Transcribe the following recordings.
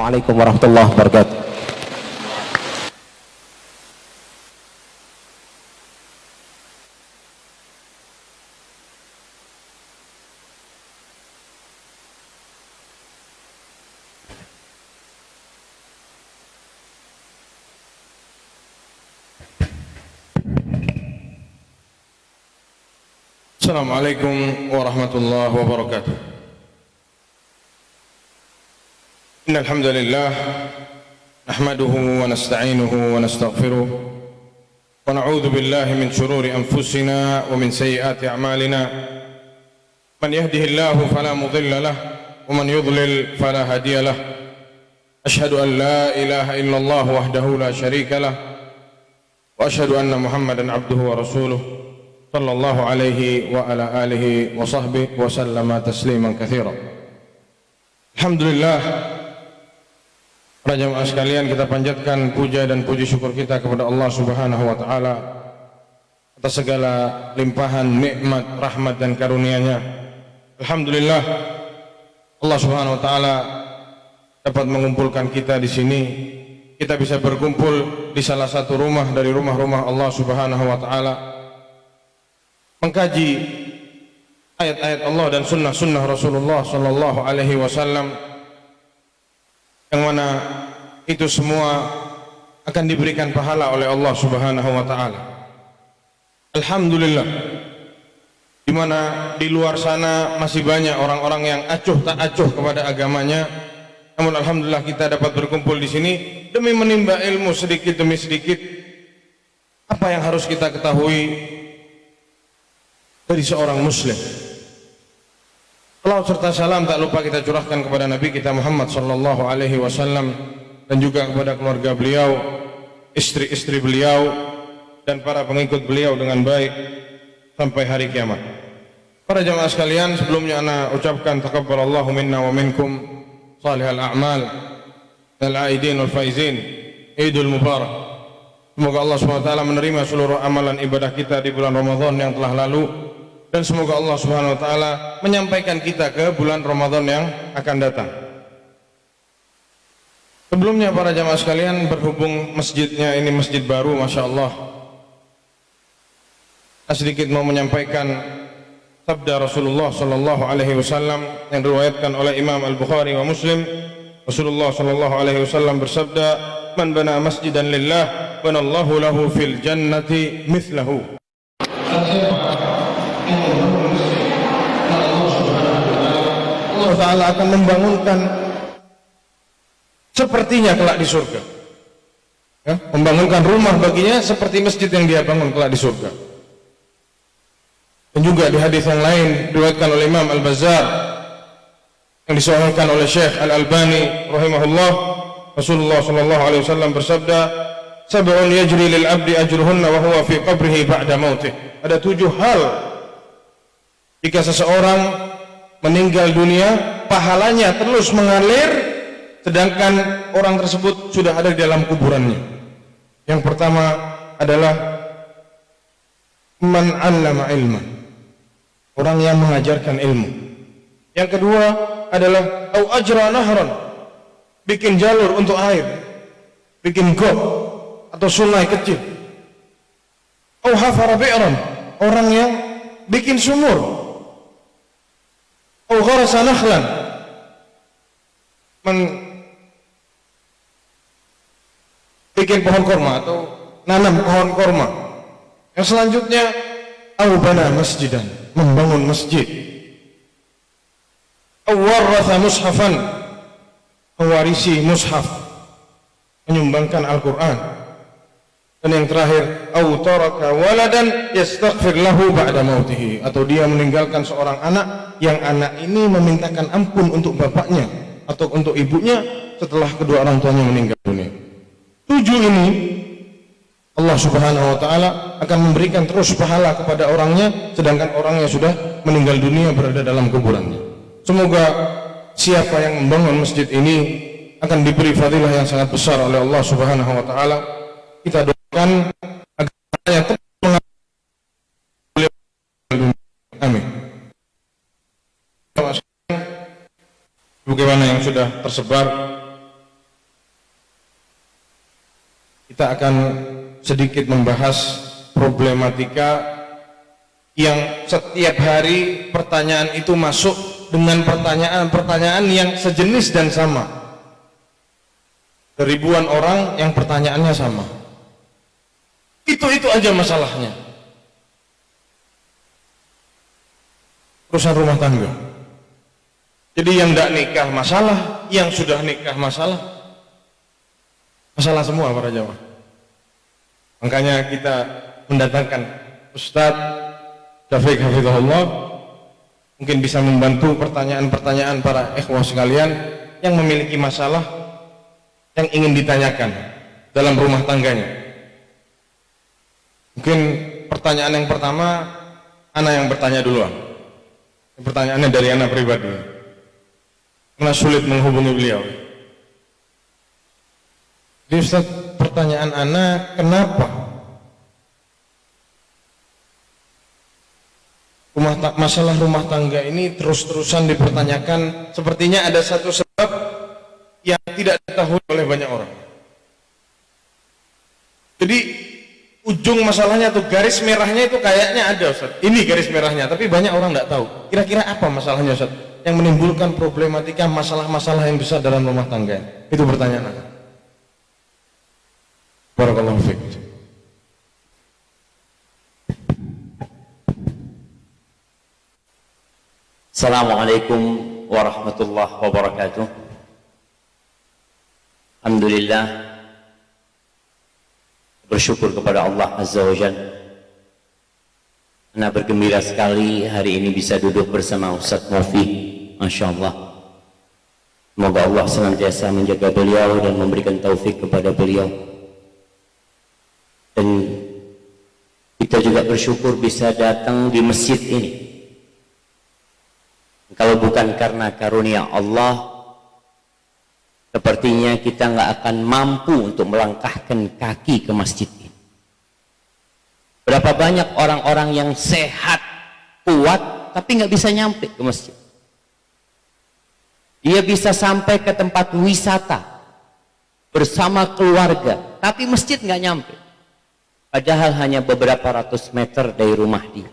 Assalamualaikum warahmatullahi wabarakatuh. Assalamualaikum warahmatullahi wabarakatuh. Innal hamdalillah nahmaduhu wa nasta'inuhu wa nastaghfiruh wa na'udzu billahi min shururi anfusina wa min sayyiati a'malina. Man yahdihillahu fala mudilla lahu wa man yudlil fala hadiya lahu. Ashhadu an la ilaha illallah wahdahu la syarika lahu wa ashhadu anna Muhammadan abduhu wa rasuluh sallallahu alaihi wa ala alihi wa sahbihi wa sallama tasliman katsira. Alhamdulillah, para jamaah sekalian, kita panjatkan puja dan puji syukur kita kepada Allah Subhanahu wa taala atas segala limpahan nikmat, rahmat dan karunia-Nya. Alhamdulillah, Allah Subhanahu wa taala dapat mengumpulkan kita di sini. Kita bisa berkumpul di salah satu rumah dari rumah-rumah Allah Subhanahu wa taala, mengkaji ayat-ayat Allah dan sunnah-sunnah Rasulullah sallallahu alaihi wasallam, yang mana itu semua akan diberikan pahala oleh Allah Subhanahu wa taala. Alhamdulillah, di mana di luar sana masih banyak orang-orang yang acuh tak acuh kepada agamanya, namun alhamdulillah kita dapat berkumpul di sini demi menimba ilmu sedikit demi sedikit. Apa yang harus kita ketahui dari seorang muslim? Salawat serta salam tak lupa kita curahkan kepada Nabi kita Muhammad sallallahu alaihi wasallam dan juga kepada keluarga beliau, istri-istri beliau dan para pengikut beliau dengan baik sampai hari kiamat. Para jamaah sekalian, sebelumnya ana ucapkan taqabbalallahu minna wa minkum salihal a'mal al-aidin wal faizin, Idul Mubarak. Semoga Allah SWT menerima seluruh amalan ibadah kita di bulan Ramadan yang telah lalu, dan semoga Allah SWT menyampaikan kita ke bulan Ramadan yang akan datang. Sebelumnya para jamaah sekalian, berhubung masjidnya ini masjid baru, Masya Allah, sedikit mau menyampaikan sabda Rasulullah sallallahu alaihi wasallam yang diriwayatkan oleh Imam Al-Bukhari wa Muslim. Rasulullah sallallahu alaihi wasallam bersabda, "Man bana masjidan lillah, banallahu lahu fil jannati mithlahu." Allah Ta'ala akan membangunkan sepertinya kelak di surga, ya, membangunkan rumah baginya seperti masjid yang dia bangun kelak di surga. Dan juga di hadis yang lain diriwayatkan oleh Imam Al-Bazzar yang disahihkan oleh Syekh Al-Albani rahimahullah, Rasulullah sallallahu alaihi wasallam bersabda, "Sab'un yajri lil 'abdi ajruhunna wa huwa fi qabrihi ba'da mautih." Ada 7 hal jika seseorang meninggal dunia, pahalanya terus mengalir sedangkan orang tersebut sudah ada di dalam kuburannya. Yang pertama adalah man 'allama ilman, orang yang mengajarkan ilmu. Yang kedua adalah au ajra nahran, bikin jalur untuk air, bikin got atau sungai kecil. Au hafara bi'ran, orang yang bikin sumur. Au gharasa nakhlan, bikin pohon korma atau nanam pohon korma. Yang selanjutnya au bana masjidan, membangun masjid. Au waratha mushafan, mewarisi mushaf, menyumbangkan Al-Quran. Dan yang terakhir, au taraka waladan yastaghfir lahu ba'da mautihi, atau dia meninggalkan seorang anak yang anak ini memintakan ampun untuk bapaknya atau untuk ibunya setelah kedua orang tuanya meninggal dunia. 7 ini Allah Subhanahu wa taala akan memberikan terus pahala kepada orangnya sedangkan orangnya sudah meninggal dunia berada dalam kuburannya. Semoga siapa yang membangun masjid ini akan diberi fadilah yang sangat besar oleh Allah Subhanahu wa taala. Kita doakan agar yang amin. Bagaimana yang sudah tersebar kita akan sedikit membahas problematika yang setiap hari pertanyaan itu masuk dengan pertanyaan-pertanyaan yang sejenis dan sama. Ribuan orang yang pertanyaannya sama. Itu aja masalahnya. Urusan rumah tangga. Jadi yang tidak nikah masalah, yang sudah nikah masalah semua para jamaah. Makanya kita mendatangkan Ustadz Syafiq Hafizahullah, mungkin bisa membantu pertanyaan-pertanyaan para ikhwah sekalian yang memiliki masalah yang ingin ditanyakan dalam rumah tangganya. Mungkin pertanyaan yang pertama, ana yang bertanya duluan. Pertanyaannya dari ana pribadi, karena sulit menghubungi beliau. Jadi Ustaz, pertanyaan ana, kenapa masalah rumah tangga ini terus-terusan dipertanyakan? Sepertinya ada satu sebab yang tidak diketahui oleh banyak orang. Jadi ujung masalahnya tuh, garis merahnya itu kayaknya ada Ustaz, ini garis merahnya, tapi banyak orang tidak tahu kira-kira apa masalahnya Ustaz yang menimbulkan problematika masalah-masalah yang besar dalam rumah tangga. Itu pertanyaan ana. Barakallahu fiik. Assalamualaikum warahmatullahi wabarakatuh. Alhamdulillah, bersyukur kepada Allah Azza wa Jalla. Ana bergembira sekali hari ini bisa duduk bersama Ustaz Mufi. Masya Allah. Semoga Allah senantiasa menjaga beliau dan memberikan taufik kepada beliau. Dan kita juga bersyukur bisa datang di masjid ini. Kalau bukan karena karunia Allah, sepertinya kita nggak akan mampu untuk melangkahkan kaki ke masjid ini. Berapa banyak orang-orang yang sehat, kuat, tapi nggak bisa nyampe ke masjid. Dia bisa sampai ke tempat wisata bersama keluarga, tapi masjid nggak nyampe. Padahal hanya beberapa ratus meter dari rumah dia.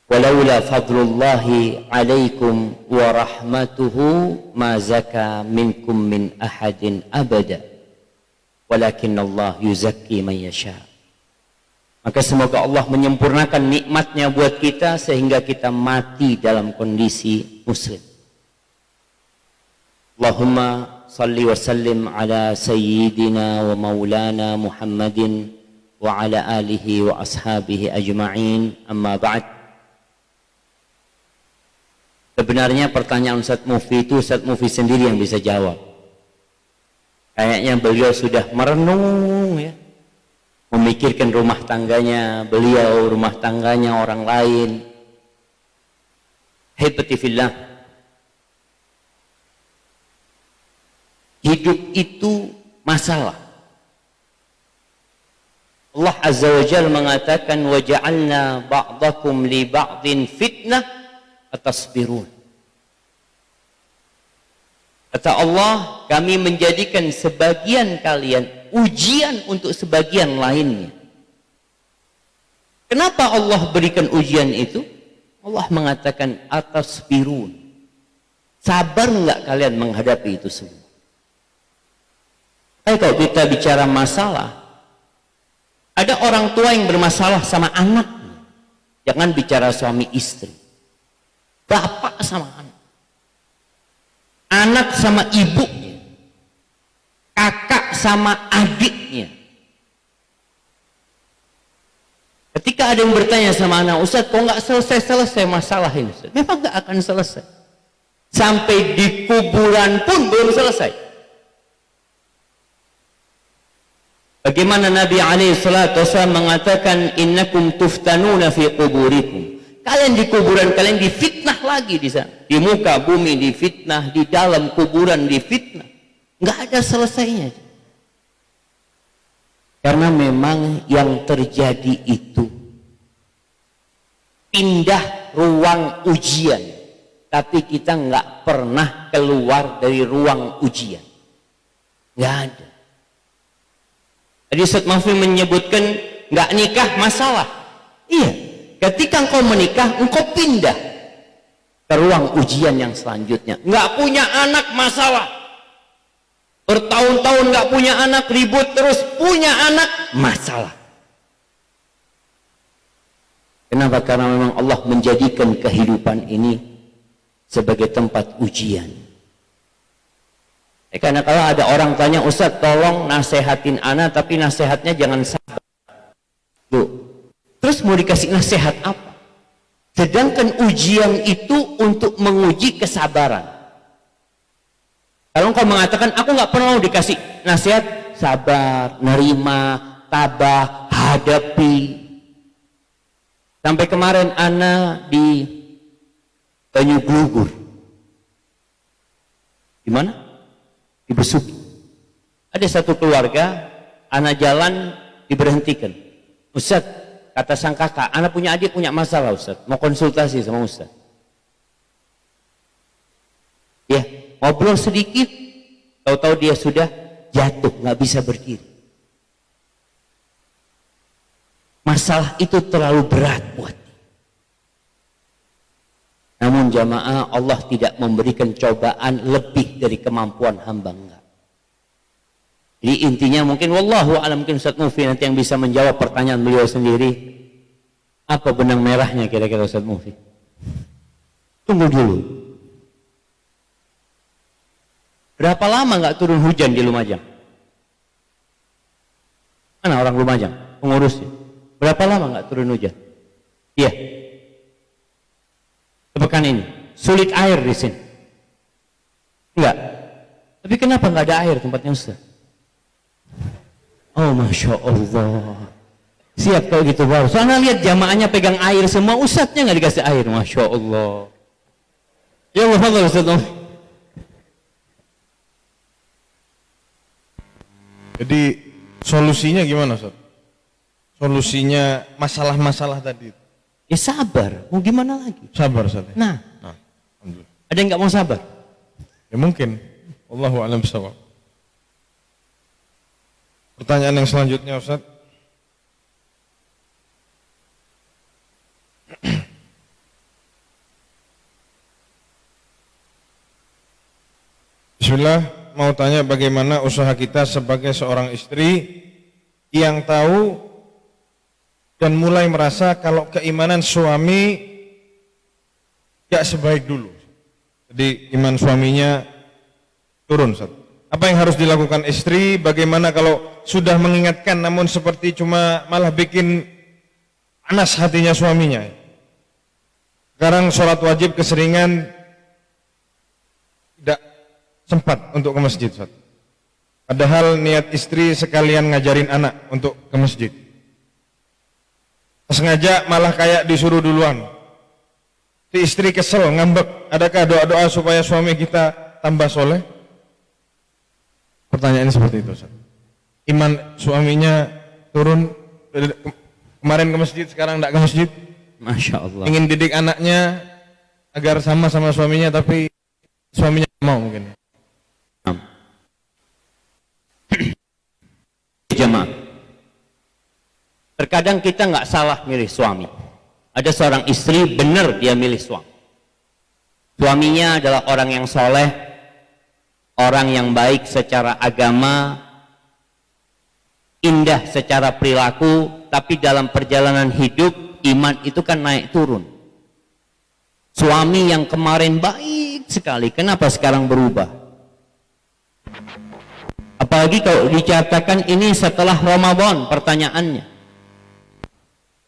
Walaula fadlullahi alaikum wa rahmatuhu ma zaka minkum min ahadin abada. Walakin Allah yuzakki man yasha. Maka semoga Allah menyempurnakan nikmatnya buat kita sehingga kita mati dalam kondisi muslim. Allahumma salli wa sallim ala sayyidina wa maulana Muhammadin wa ala alihi wa ashabihi ajma'in, amma ba'd. Sebenarnya pertanyaan Ustaz Mufi itu Ustaz Mufi sendiri yang bisa jawab. Kayaknya beliau sudah merenung ya, memikirkan rumah tangganya beliau, rumah tangganya orang lain. Hebati fillah, hidup itu masalah. Allah Azza wa Jalla mengatakan wa ja'alna ba'dakum li ba'din fitnah atasbirun. Kata Allah, kami menjadikan sebagian kalian ujian untuk sebagian lainnya. Kenapa Allah berikan ujian itu? Allah mengatakan atasbirun. Sabar nggak kalian menghadapi itu semua? Kalau kita bicara masalah, ada orang tua yang bermasalah sama anaknya. Jangan bicara suami istri, bapak sama anak, anak sama ibunya, kakak sama adiknya. Ketika ada yang bertanya sama anak, Ustaz kok nggak selesai masalah ini? Ustaz, memang nggak akan selesai. Sampai di kuburan pun belum selesai. Bagaimana Nabi SAW mengatakan innakum tuftanuna fi quburikum. Kalian di kuburan kalian difitnah lagi di sana. Di muka bumi difitnah, di dalam kuburan difitnah. Nggak ada selesainya. Karena memang yang terjadi itu pindah ruang ujian, tapi kita nggak pernah keluar dari ruang ujian. Nggak ada. Tadi Ustaz Mahfud menyebutkan nggak nikah masalah. Iya, ketika engkau menikah, engkau pindah ke ruang ujian yang selanjutnya. Nggak punya anak masalah. Bertahun-tahun nggak punya anak, ribut terus. Punya anak masalah. Kenapa? Karena memang Allah menjadikan kehidupan ini sebagai tempat ujian. Karena kalau ada orang tanya, Ustaz tolong nasehatin ana, tapi nasehatnya jangan sabar. Loh, terus mau dikasih nasihat apa? Sedangkan ujian itu untuk menguji kesabaran. Kalau engkau mengatakan, aku nggak perlu dikasih nasihat, sabar, nerima, tabah, hadapi. Sampai kemarin ana di Banyu Glugur. Di mana? Di Besuki. Ada satu keluarga, anak jalan diberhentikan. Ustaz, kata sang kakak, anak punya adik punya masalah Ustaz, mau konsultasi sama Ustaz. Ya, ngobrol sedikit, tahu-tahu dia sudah jatuh, nggak bisa berdiri. Masalah itu terlalu berat buat dia. Namun jamaah, Allah tidak memberikan cobaan lebih dari kemampuan hamba, enggak. Jadi intinya mungkin wallahu a'lam, mungkin Ustaz Mufi nanti yang bisa menjawab pertanyaan beliau sendiri. Apa benang merahnya kira-kira Ustaz Mufi? Tunggu dulu. Berapa lama nggak turun hujan di Lumajang? Mana orang Lumajang? Pengurusnya. Berapa lama nggak turun hujan? Iya. Pekan ini sulit air di sini. Enggak. Tapi kenapa nggak ada air tempatnya Ustaz? Oh, Masya Allah. Siap kalau gitu baru. Soalnya lihat jamaahnya pegang air semua, Ustaznya nggak dikasih air. Masya Allah. Ya Allah, Ustaz. Jadi solusinya gimana Ustaz? Solusinya masalah-masalah tadi. Ya sabar. Mau gimana lagi? Sabar Ustaz. Nah, Alhamdulillah. ada yang nggak mau sabar? Ya mungkin. Wallahu a'lam bishawab. Pertanyaan yang selanjutnya Ustaz. Bismillah, mau tanya bagaimana usaha kita sebagai seorang istri yang tahu dan mulai merasa kalau keimanan suami gak sebaik dulu. Jadi iman suaminya turun Ustaz. Apa yang harus dilakukan istri? Bagaimana kalau sudah mengingatkan namun seperti cuma malah bikin panas hatinya suaminya. Sekarang sholat wajib keseringan tidak sempat untuk ke masjid Ustaz. Padahal niat istri sekalian ngajarin anak untuk ke masjid. Sengaja malah kayak disuruh duluan. Si istri kesel, ngambek. Adakah doa-doa supaya suami kita tambah soleh? Pertanyaannya seperti itu Ustaz. Iman suaminya turun, kemarin ke masjid, sekarang tidak ke masjid. Masya Allah. Ingin didik anaknya agar sama suaminya, tapi suaminya tidak mau mungkin. Jemaah, terkadang kita nggak salah milih suami. Ada seorang istri benar dia milih suami. Suaminya adalah orang yang soleh, orang yang baik secara agama, indah secara perilaku, tapi dalam perjalanan hidup iman itu kan naik turun. Suami yang kemarin baik sekali, kenapa sekarang berubah? Apalagi kalau dikatakan ini setelah Ramadan, pertanyaannya.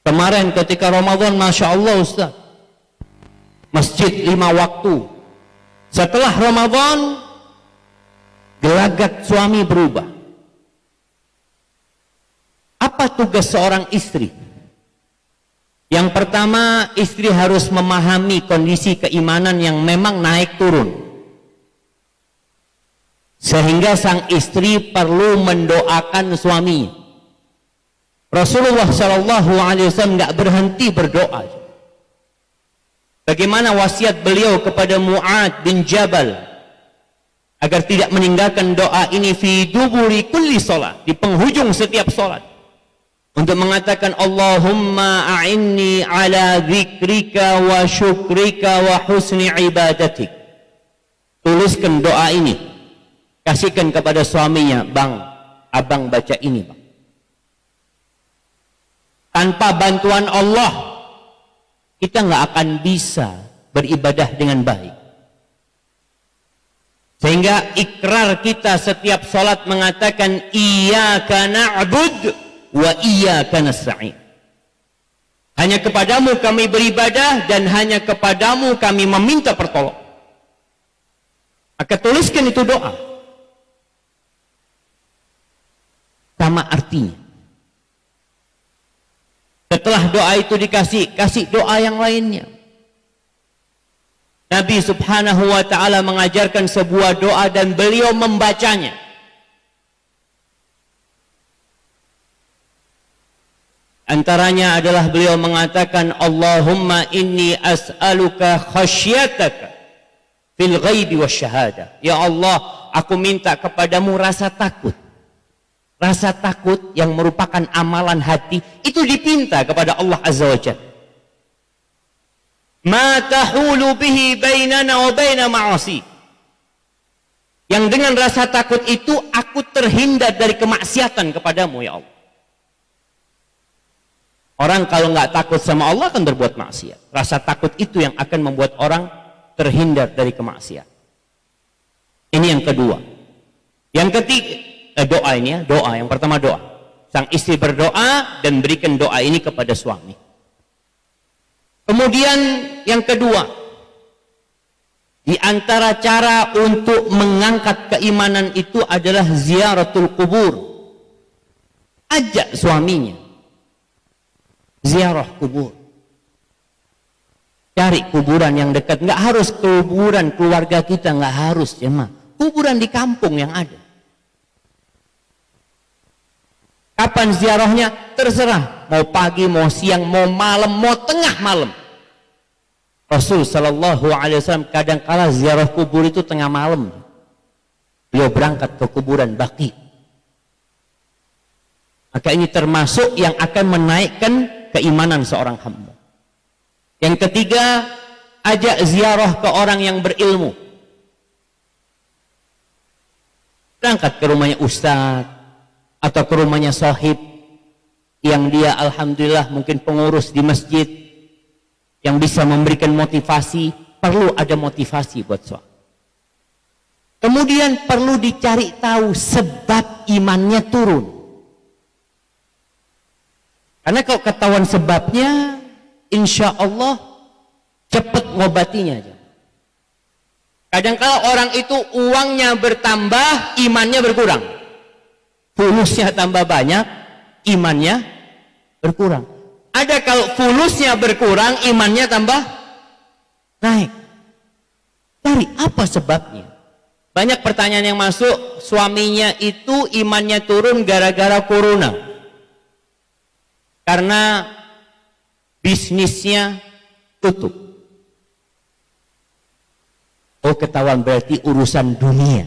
Kemarin ketika Ramadan, Masya Allah Ustaz, masjid 5 waktu. Setelah Ramadan, gelagat suami berubah. Apa tugas seorang istri? Yang pertama, istri harus memahami kondisi keimanan yang memang naik turun. Sehingga sang istri perlu mendoakan suaminya. Rasulullah SAW nggak berhenti berdoa. Bagaimana wasiat beliau kepada Mu'ad bin Jabal? agar tidak meninggalkan doa ini fi duburi kulli salat, di penghujung setiap salat, untuk mengatakan Allahumma a'inni ala dzikrika wa syukrika wa husni ibadatik. Tuliskan doa ini, kasihkan kepada suaminya, bang, abang baca ini bang. Tanpa bantuan Allah kita nggak akan bisa beribadah dengan baik. Sehingga ikrar kita setiap salat mengatakan iyyaka na'bud wa iyyaka nasta'in. Hanya kepadamu kami beribadah dan hanya kepadamu kami meminta pertolongan. Maka tuliskan itu doa. Sama artinya. Setelah doa itu kasih doa yang lainnya. Nabi Subhanahu wa ta'ala mengajarkan sebuah doa dan beliau membacanya. Antaranya adalah beliau mengatakan Allahumma inni as'aluka khasyataka fil ghaibi wasyahadah. Ya Allah, aku minta kepadamu rasa takut. Rasa takut yang merupakan amalan hati itu dipinta kepada Allah Azza wa Jalla. Ma tahulu bihi bainana wa baina ma'asi. Yang dengan rasa takut itu aku terhindar dari kemaksiatan kepadamu ya Allah. Orang kalau nggak takut sama Allah akan berbuat maksiat. Rasa takut itu yang akan membuat orang terhindar dari kemaksiatan. Ini yang kedua. Yang ketiga, doa ini ya, doa. Yang pertama doa. Sang istri berdoa dan berikan doa ini kepada suami. Kemudian yang kedua, di antara cara untuk mengangkat keimanan itu adalah ziaratul kubur. Ajak suaminya ziarah kubur. Cari kuburan yang dekat. Nggak harus kuburan keluarga kita, nggak harus jemaah. Kuburan di kampung yang ada. Kapan ziarahnya? Terserah. Mau pagi, mau siang, mau malam, mau tengah malam. Rasul Sallallahu Alaihi Wasallam kadang-kala ziarah kubur itu tengah malam. Beliau berangkat ke kuburan Baqi. Maka ini termasuk yang akan menaikkan keimanan seorang hamba. Yang ketiga, ajak ziarah ke orang yang berilmu. Berangkat ke rumahnya ustaz atau ke rumahnya sahib yang dia alhamdulillah mungkin pengurus di masjid yang bisa memberikan motivasi. Perlu ada motivasi buat suami. Kemudian perlu dicari tahu sebab imannya turun. Karena kalau ketahuan sebabnya, insya Allah cepat ngobatinya aja. Kadang-kala orang itu uangnya bertambah, imannya berkurang. Fulusnya tambah banyak, imannya berkurang. Ada kalau fulusnya berkurang, imannya tambah naik. Cari apa sebabnya? Banyak pertanyaan yang masuk, suaminya itu imannya turun gara-gara corona. Karena bisnisnya tutup. Oh, ketahuan berarti urusan dunia.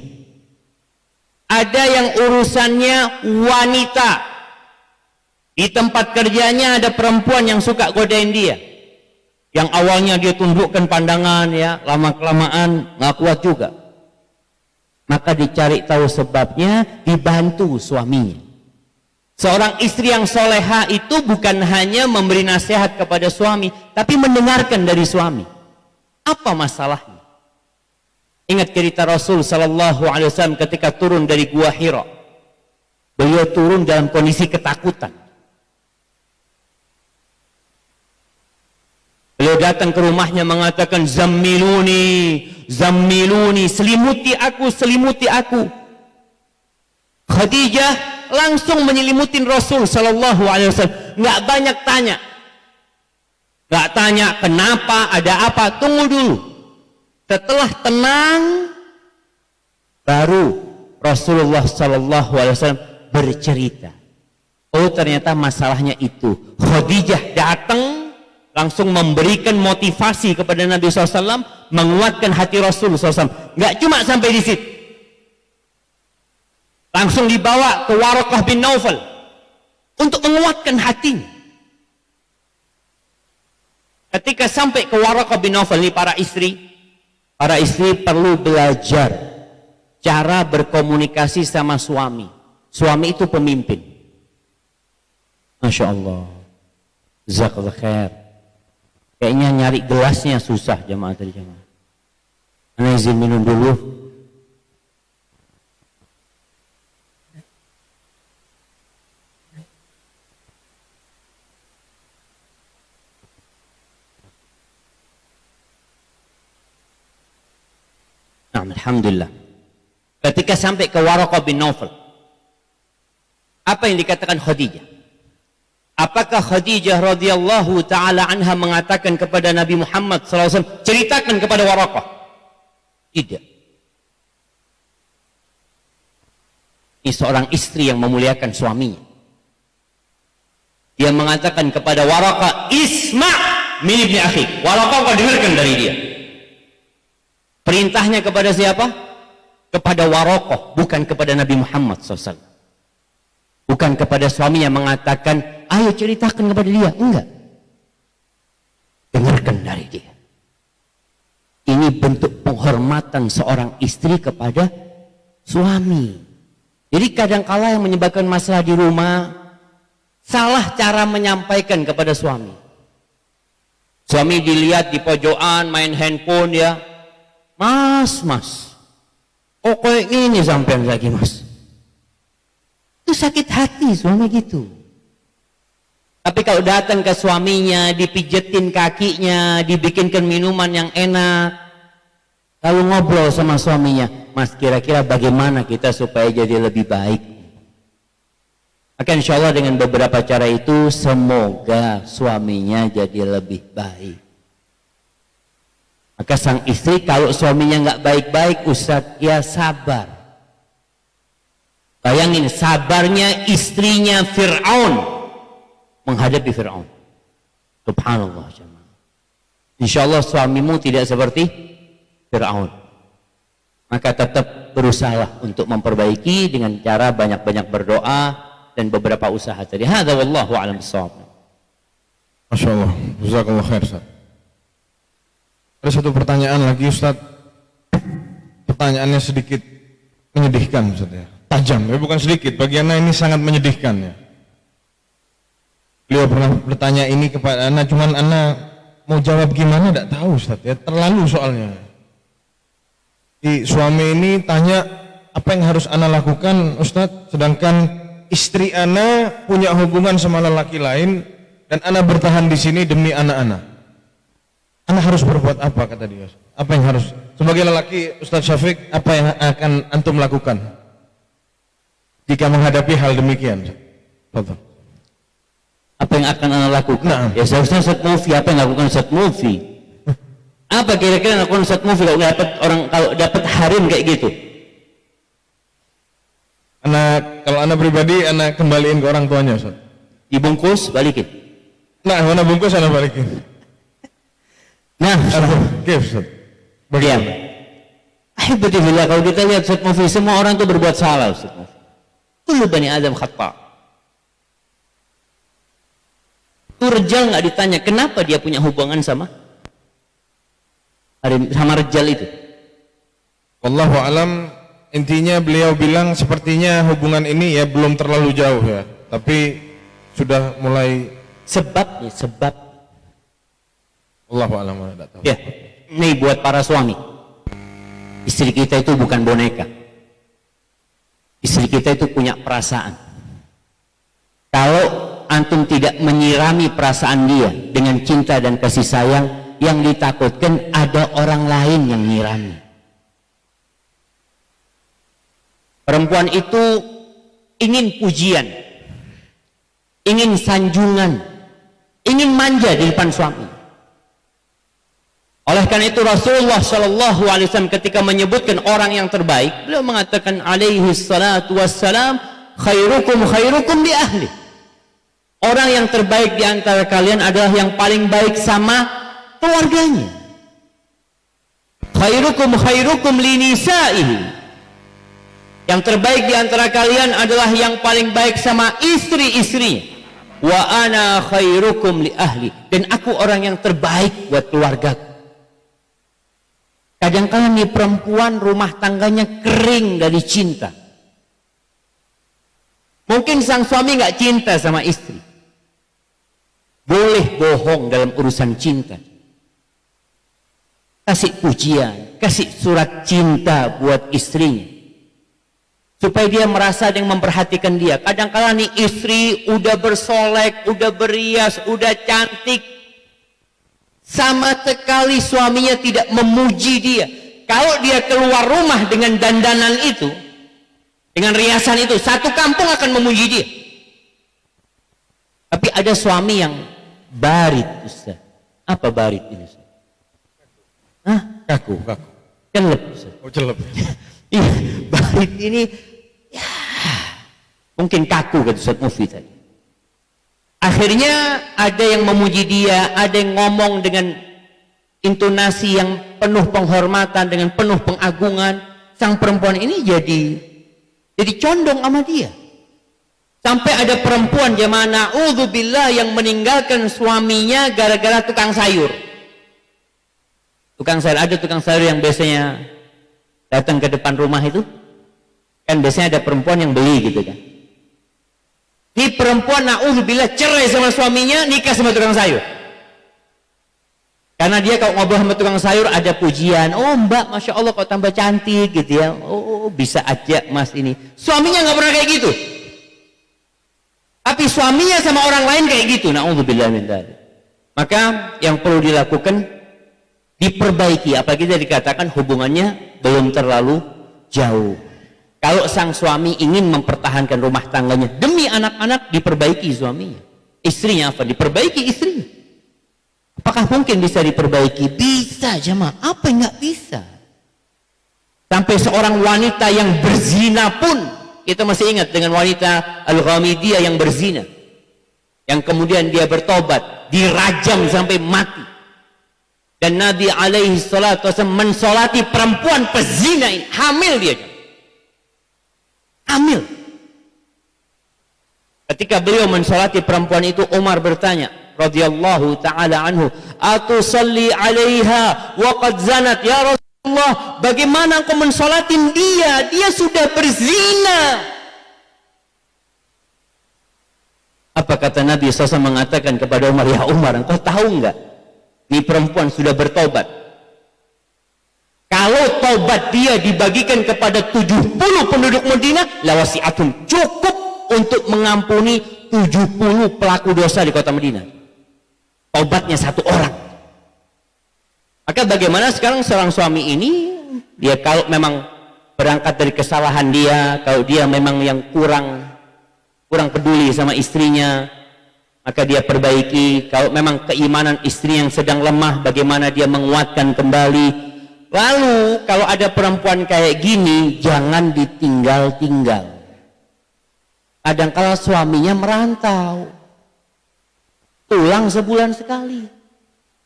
Ada yang urusannya wanita. Di tempat kerjanya ada perempuan yang suka godain dia. Yang awalnya dia tundukkan pandangan ya, lama-kelamaan nggak kuat juga. Maka dicari tahu sebabnya, dibantu suaminya. Seorang istri yang soleha itu bukan hanya memberi nasihat kepada suami, tapi mendengarkan dari suami. Apa masalahnya? Ingat cerita Rasul Sallallahu Alaihi Wasallam ketika turun dari Gua Hira. Beliau turun dalam kondisi ketakutan. Beliau datang ke rumahnya mengatakan, Zammiluni, Zammiluni, selimuti aku, selimuti aku. Khadijah langsung menyelimutin Rasul Sallallahu Alaihi Wasallam. Nggak banyak tanya. Nggak tanya kenapa, ada apa, tunggu dulu. Setelah tenang, baru Rasulullah Sallallahu Alaihi Wasallam bercerita. Oh, ternyata masalahnya itu. Khadijah datang langsung memberikan motivasi kepada Nabi SAW, menguatkan hati Rasul SAW. Nggak cuma sampai di situ. Langsung dibawa ke Waraqah bin Naufal untuk menguatkan hatinya. Ketika sampai ke Waraqah bin Naufal, ini para istri perlu belajar cara berkomunikasi sama suami. Suami itu pemimpin. Masya Allah. Jazakallah khair. Kayaknya nyari gelasnya susah jamaah tadi jamaah. Ana izin minum dulu. Alhamdulillah. Ketika sampai ke Waraqah bin Naufal, apa yang dikatakan Khadijah? Apakah Khadijah radhiyallahu taala anha mengatakan kepada Nabi Muhammad SAW, ceritakan kepada Waraqah? Tidak. Ini seorang istri yang memuliakan suaminya. Dia mengatakan kepada Waraqah, Isma' min ibni akhik. Waraqah, kau dengarkan dari dia. Perintahnya kepada siapa? Kepada Waraqah, bukan kepada Nabi Muhammad SAW. Bukan kepada suami yang mengatakan, ayo ceritakan kepada dia. Enggak. Dengarkan dari dia. Ini bentuk penghormatan seorang istri kepada suami. Jadi kadang-kala yang menyebabkan masalah di rumah, salah cara menyampaikan kepada suami. Suami dilihat di pojokan main handphone ya. Mas, kok kayak gini sampean lagi mas? Itu sakit hati suami gitu. Tapi kalau datang ke suaminya, dipijetin kakinya, dibikinkan minuman yang enak, lalu ngobrol sama suaminya, mas kira-kira bagaimana kita supaya jadi lebih baik? Maka insya Allah dengan beberapa cara itu, semoga suaminya jadi lebih baik. Maka sang istri kalau suaminya nggak baik-baik, Ustadz, ya sabar. Bayangin sabarnya istrinya Fir'aun menghadapi Fir'aun. Subhanallah. Insya Allah suamimu tidak seperti Fir'aun. Maka tetap berusaha untuk memperbaiki dengan cara banyak-banyak berdoa dan beberapa usaha tadi. Hadza wallahu a'lam bissawab. Masya Allah. Jazakallah khair, Ustaz. Ada satu pertanyaan lagi Ustaz. Pertanyaannya sedikit menyedihkan Ustaz ya. Tajam, ya bukan sedikit. Bagi Ana ini sangat menyedihkan ya. Beliau pernah bertanya ini kepada Ana, cuman Ana mau jawab gimana tidak tahu Ustaz ya. Terlalu soalnya. Suami ini tanya apa yang harus Ana lakukan Ustaz, sedangkan istri Ana punya hubungan sama lelaki lain dan Ana bertahan di sini demi anak-anak. Ana harus berbuat apa kata dia? Apa yang harus sebagai lelaki Ustaz Syafiq, apa yang akan antum lakukan jika menghadapi hal demikian? Betul. Apa yang akan Ana lakukan? Nah. Ya seharusnya Ustaz Mufi, apa yang lakukan Ustaz Mufi? Apa kira-kira yang lakukan Ustaz Mufi kalau dapat harim kayak gitu? Kalau Ana pribadi Ana kembaliin ke orang tuanya Ustaz. Dibungkus, balikin. Nah, Ana bungkus Ana balikin. Nah, bagaimana? Alhamdulillah kalau kita lihat Ustaz Mufi, semua orang itu berbuat salah Ustaz Mufi. Kullu bani Adam khata'. Rejal nggak ditanya kenapa dia punya hubungan sama Rejal itu. Wallahu alam, intinya beliau bilang sepertinya hubungan ini ya belum terlalu jauh ya, tapi sudah mulai sebab Allahu a'lam, tidak tahu. Ya, ini buat para suami. Istri kita itu bukan boneka. Istri kita itu punya perasaan. Kalau antum tidak menyirami perasaan dia dengan cinta dan kasih sayang, yang ditakutkan ada orang lain yang nyirami. Perempuan itu ingin pujian, ingin sanjungan, ingin manja di depan suami. Oleh karena itu Rasulullah Shallallahu Alaihi Wasallam ketika menyebutkan orang yang terbaik, beliau mengatakan alaihi salatu wassalam, khairukum li ahli. Orang yang terbaik di antara kalian adalah yang paling baik sama keluarganya. Khairukum li nisaihi. Yang terbaik di antara kalian adalah yang paling baik sama istri-istrinya. Wa ana khairukum li ahli, dan aku orang yang terbaik buat keluargaku. Kadang-kadang nih perempuan rumah tangganya kering dari cinta. Mungkin sang suami nggak cinta sama istri. Boleh bohong dalam urusan cinta. Kasih pujian, kasih surat cinta buat istrinya, supaya dia merasa ada yang memperhatikan dia. Kadang-kadang nih istri udah bersolek, udah berias, udah cantik, sama sekali suaminya tidak memuji dia. Kalau dia keluar rumah dengan dandanan itu, dengan riasan itu, satu kampung akan memuji dia. Tapi ada suami yang barit, Ustaz. Apa barit ini, Ustaz? Hah? Kaku. Celep, Ustaz. Oh, celep. Iya, barit ini ya mungkin kaku kata Ustaz Mufi tadi. Akhirnya ada yang memuji dia, ada yang ngomong dengan intonasi yang penuh penghormatan, dengan penuh pengagungan. Sang perempuan ini jadi condong sama dia. Sampai ada perempuan zaman na'udzubillah yang meninggalkan suaminya gara-gara tukang sayur. Ada tukang sayur yang biasanya datang ke depan rumah itu, kan biasanya ada perempuan yang beli gitu kan. Ini perempuan na'udzubillah cerai sama suaminya, nikah sama tukang sayur. Karena dia kalau ngobrol sama tukang sayur ada pujian, oh mbak masya Allah kok tambah cantik gitu ya, oh bisa aja mas ini. Suaminya nggak pernah kayak gitu, tapi suaminya sama orang lain kayak gitu, na'udzubillah min dzalik. Maka yang perlu dilakukan diperbaiki, apalagi kita dikatakan hubungannya belum terlalu jauh. Kalau sang suami ingin mempertahankan rumah tangganya demi anak-anak, diperbaiki suaminya. Istrinya apa? Diperbaiki istrinya. Apakah mungkin bisa diperbaiki? Bisa, jemaah. Apa yang nggak bisa? Sampai seorang wanita yang berzina pun, kita masih ingat dengan wanita Al-Ghamidiyah yang berzina, yang kemudian dia bertobat, dirajam sampai mati. Dan Nabi alaihi salatu wasallam mensolati perempuan pezina ini, hamil dia. Hamil. Ketika beliau mensolati perempuan itu, Umar bertanya, radhiyallahu taala anhu, "Atusalli 'alaiha wa qad zanat ya Rasulullah?" Bagaimana engkau mensolatin dia? Dia sudah berzina. Apa kata Nabi SAW mengatakan kepada Umar, "Ya Umar, engkau tahu enggak? Ini perempuan sudah bertobat. Kalau tobat dia dibagikan kepada 70 penduduk Madinah, lawasi'atun, cukup untuk mengampuni 70 pelaku dosa di kota Madinah. Tobatnya satu orang. Maka bagaimana sekarang seorang suami ini, dia kalau memang berangkat dari kesalahan dia, kalau dia memang yang kurang peduli sama istrinya, maka dia perbaiki. Kalau memang keimanan istri yang sedang lemah, bagaimana dia menguatkan kembali. Lalu kalau ada perempuan kayak gini, jangan ditinggal-tinggal. Kadang-kala suaminya merantau, pulang sebulan sekali.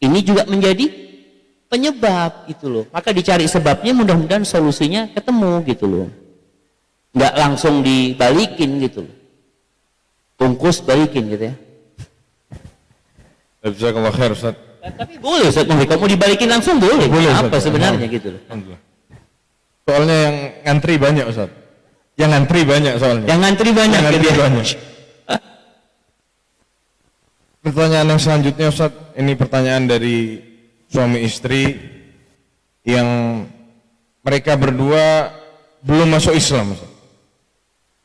Ini juga menjadi penyebab gitu loh. Maka dicari sebabnya, mudah-mudahan solusinya ketemu gitu loh. Nggak langsung dibalikin gitu loh. Bungkus balikin gitu ya. Jazakallah khair Ustaz. Tapi boleh Ustaz, kalau mau dibalikin langsung boleh. Apa sebenarnya gitu loh. Soalnya yang ngantri banyak Ustaz. Yang ngantri banyak soalnya. Yang ngantri banyak. Pertanyaan yang selanjutnya Ustaz, ini pertanyaan dari suami istri yang mereka berdua belum masuk Islam Ustaz.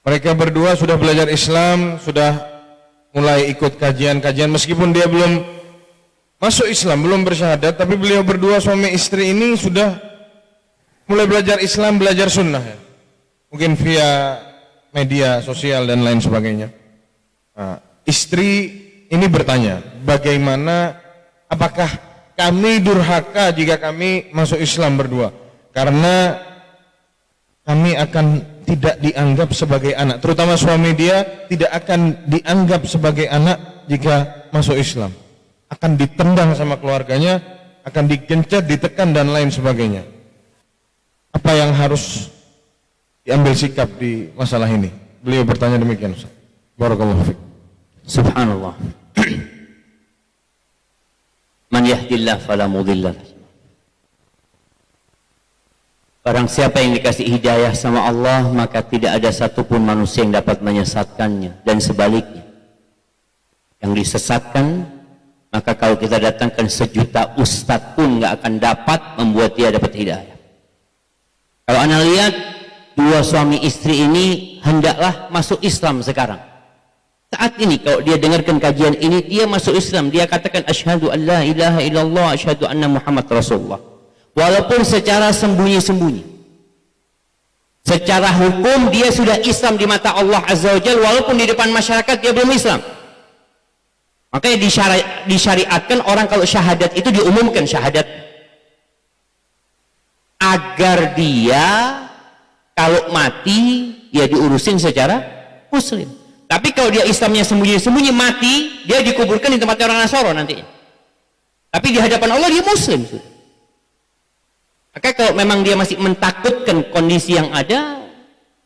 Mereka berdua sudah belajar Islam, sudah mulai ikut kajian-kajian, meskipun dia belum masuk Islam, belum bersyahadat, tapi beliau berdua suami istri ini sudah mulai belajar Islam, belajar sunnah ya. Mungkin via media sosial dan lain sebagainya. Nah, istri ini bertanya, bagaimana, apakah kami durhaka jika kami masuk Islam berdua? Karena kami akan tidak dianggap sebagai anak, terutama suami dia tidak akan dianggap sebagai anak jika masuk Islam, akan ditendang sama keluarganya, akan digencet, ditekan dan lain sebagainya. Apa yang harus diambil sikap di masalah ini? Beliau bertanya demikian, Ustaz. Barakallahu fiik. Subhanallah. Man yahdillah fala mudilla lah. Barang siapa yang dikasih hidayah sama Allah, maka tidak ada satupun manusia yang dapat menyesatkannya, dan sebaliknya. Yang disesatkan, maka kalau kita datangkan 1.000.000 ustadz pun nggak akan dapat membuat dia dapat hidayah. Kalau Anda lihat, dua suami istri ini hendaklah masuk Islam sekarang. Saat ini kalau dia dengarkan kajian ini, dia masuk Islam, dia katakan asyhadu an la ilaha illallah, asyhadu anna Muhammad Rasulullah. Walaupun secara sembunyi-sembunyi. Secara hukum dia sudah Islam di mata Allah Azza wa Jalla, walaupun di depan masyarakat dia belum Islam. Makanya disyariatkan orang kalau syahadat itu diumumkan syahadat, agar dia kalau mati ya diurusin secara muslim. Tapi kalau dia Islamnya sembunyi-sembunyi, mati dia dikuburkan di tempat orang Nasoro nantinya. Tapi di hadapan Allah dia muslim sudah. Maka kalau memang dia masih mentakutkan kondisi yang ada,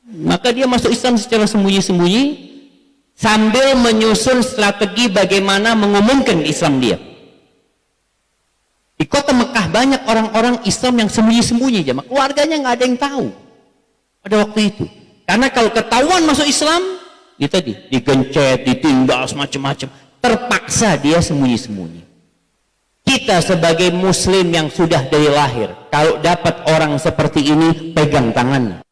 maka dia masuk Islam secara sembunyi-sembunyi sambil menyusun strategi bagaimana mengumumkan Islam dia. Di kota Mekah banyak orang-orang Islam yang sembunyi-sembunyi, jemaah. Keluarganya nggak ada yang tahu pada waktu itu. Karena kalau ketahuan masuk Islam, itu tadi digencet, ditindas macam-macam. Terpaksa dia sembunyi-sembunyi. Kita sebagai Muslim yang sudah dari lahir, kalau dapat orang seperti ini, pegang tangannya.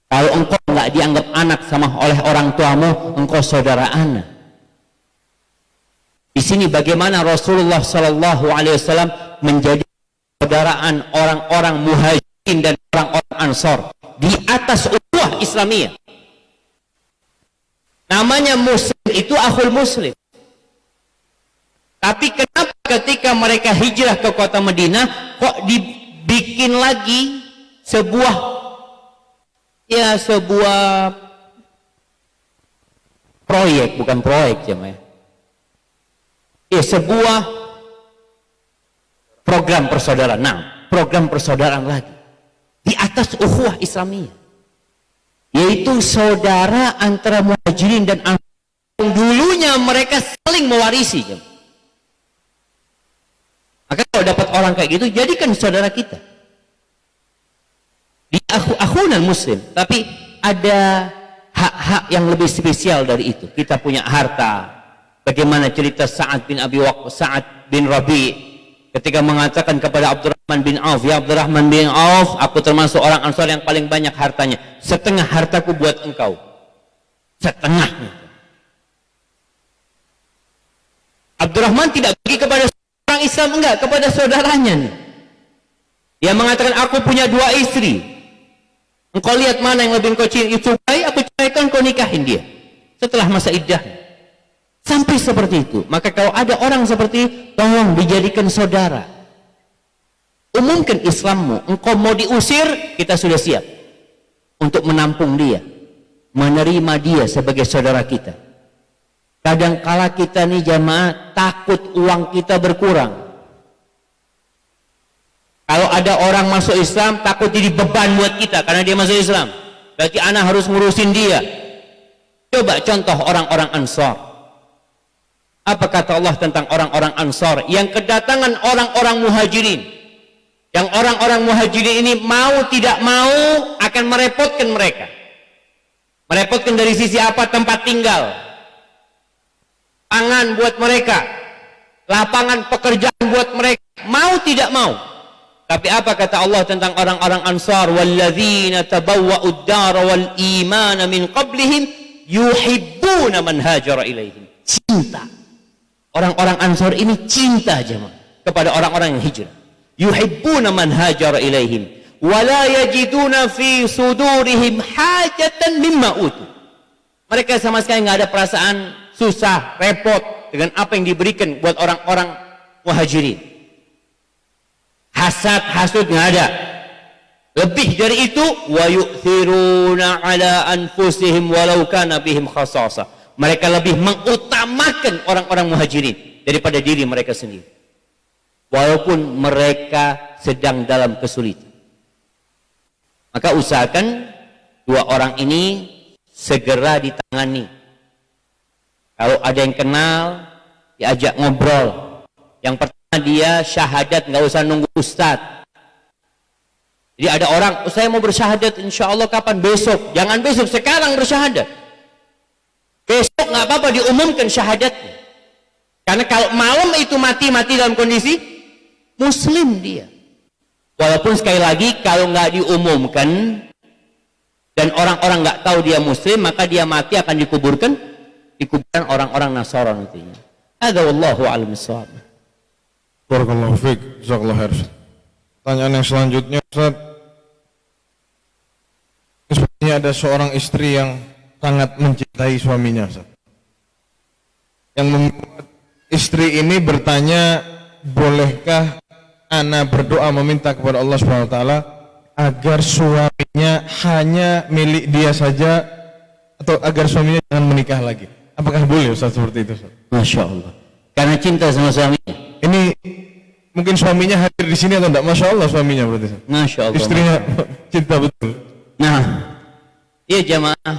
Kalau engkau nggak dianggap anak oleh orang tuamu, engkau saudara anak. Di sini bagaimana Rasulullah Shallallahu Alaihi Wasallam menjadi saudaraan orang-orang muhajirin dan orang-orang ansor di atas ukhuwah Islamiyah. Namanya Muslim itu akhul Muslim. Tapi kenapa ketika mereka hijrah ke kota Madinah kok dibikin lagi sebuah proyek, bukan proyek jemaah. Sebuah program persaudaraan. Nah, program persaudaraan lagi di atas ukhuwah Islamiyah, yaitu saudara antara muhajirin dan ansor yang dulunya mereka saling mewarisi jemaah. Maka kalau dapat orang kayak gitu, jadikan saudara kita. Di akhunan muslim, tapi ada hak-hak yang lebih spesial dari itu. Kita punya harta. Bagaimana cerita Sa'ad bin Rabi ketika mengatakan kepada Abdurrahman bin Auf, ya Abdurrahman bin Auf, aku termasuk orang Ansar yang paling banyak hartanya. Setengah hartaku buat engkau. Setengahnya. Abdurrahman tidak bagi kepada orang Islam, enggak, kepada saudaranya nih. Dia mengatakan, aku punya 2 istri. Engkau lihat mana yang lebih engkau sukai, aku ceraikan, kau nikahin dia setelah masa iddah. Sampai seperti itu. Maka kalau ada orang seperti itu, tolong dijadikan saudara. Umumkan Islammu. Engkau mau diusir, kita sudah siap untuk menampung dia, menerima dia sebagai saudara kita. Kadangkala kita nih jamaah takut uang kita berkurang. Kalau ada orang masuk Islam, takut jadi beban buat kita karena dia masuk Islam. Berarti anak harus ngurusin dia. Coba contoh orang-orang Ansar. Apa kata Allah tentang orang-orang Ansar yang kedatangan orang-orang Muhajirin? Yang orang-orang Muhajirin ini mau tidak mau akan merepotkan mereka. Merepotkan dari sisi apa? Tempat tinggal, pangan buat mereka, lapangan pekerjaan buat mereka, mau tidak mau. Tapi apa kata Allah tentang orang-orang Ansar? Walladzina tabawwa'ud dara wal imana min qablihim yuhibbuna man hajara ilaihim. Cinta. Orang-orang Ansar ini cinta jemaah kepada orang-orang yang hijrah. Yuhibbuna man hajara ilaihim wa la yajiduna fi sudurihim hajatan mimma utu. Mereka sama sekali nggak ada perasaan susah, repot dengan apa yang diberikan buat orang-orang muhajirin. Hasad, hasud nggak ada. Lebih dari itu, wa yu'thiruna ala anfusihim walau kana bihim khasasah. Mereka lebih mengutamakan orang-orang muhajirin daripada diri mereka sendiri, walaupun mereka sedang dalam kesulitan. Maka usahakan dua orang ini segera ditangani. Kalau ada yang kenal, diajak ngobrol. Yang pertama dia syahadat, nggak usah nunggu ustadz. Jadi ada orang, saya mau bersyahadat, insya Allah kapan? Besok. Jangan besok, sekarang bersyahadat. Besok nggak apa-apa diumumkan syahadatnya. Karena kalau malam itu mati dalam kondisi muslim dia. Walaupun sekali lagi kalau nggak diumumkan dan orang-orang nggak tahu dia muslim, maka dia mati akan dikuburkan di kuburan orang-orang Nasara nantinya. Ada wallahu a'lam bishawab. Barakallahu fiik, jazakallahu khair. Pertanyaan yang selanjutnya, Ustaz. Sepertinya ada seorang istri yang sangat mencintai suaminya, Ustaz. Yang membuat istri ini bertanya, bolehkah ana berdoa meminta kepada Allah Subhanahu wa taala agar suaminya hanya milik dia saja, atau agar suaminya jangan menikah lagi? Apakah boleh, Ustaz, seperti itu, Ustaz? Masya Allah. Karena cinta sama suaminya. Ini mungkin suaminya hadir di sini atau enggak? Masya Allah suaminya berarti, Ustaz. Masya Allah. Istrinya cinta betul. Nah, ya jamaah,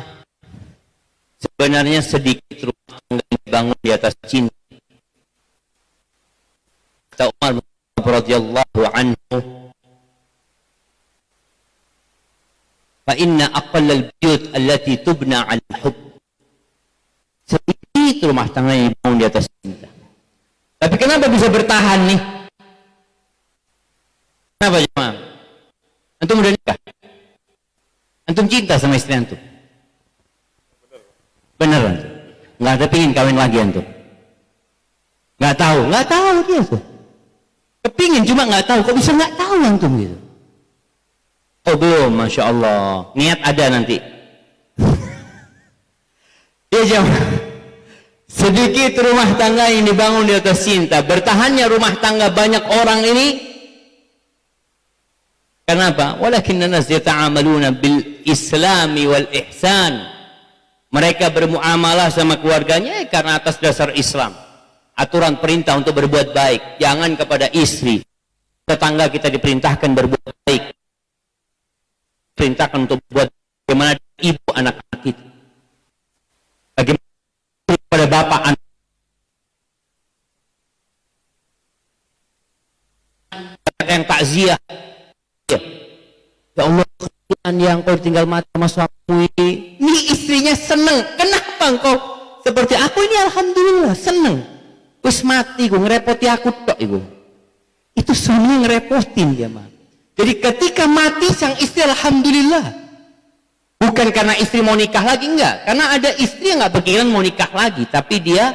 sebenarnya sedikit rumah tangga dibangun di atas cinta. Kata Umar radhiyallahu anhu, fa inna aqallal buyut allati tubna 'ala al-hubb. Sedikit rumah tangga yang dibangun di atas cinta. Tapi kenapa bisa bertahan nih? Kenapa jemaah? Antum udah nikah? Antum cinta sama istri antum? Beneran? Nggak ada pingin kawin lagi antum? Nggak tahu dia tuh. Kepingin cuma nggak tahu. Kok bisa nggak tahu antum gitu? Oh belum, Masya Allah. Niat ada nanti. Ya jemaah. Sedikit rumah tangga yang dibangun di atas cinta. Bertahannya rumah tangga banyak orang ini. Kenapa? Walakinna nas yata'amaluna bil islami wal ihsan. Mereka bermuamalah sama keluarganya karena atas dasar Islam. Aturan perintah untuk berbuat baik. Jangan kepada istri. Tetangga kita diperintahkan berbuat baik. Perintahkan untuk berbuat bagaimana ibu anak-anak kita. Bagaimana kepada bapak anak. Yang takziah. Ya Allah, yang kau tinggal mati sama suami ini istrinya seneng. Kenapa engkau seperti aku ini? Alhamdulillah seneng. Wis mati gue ngerepoti aku tok ibu. Itu suaminya ngerepotin dia mah. Jadi ketika mati sang istri alhamdulillah. Bukan karena istri mau nikah lagi, enggak. Karena ada istri yang nggak pikiran mau nikah lagi, tapi dia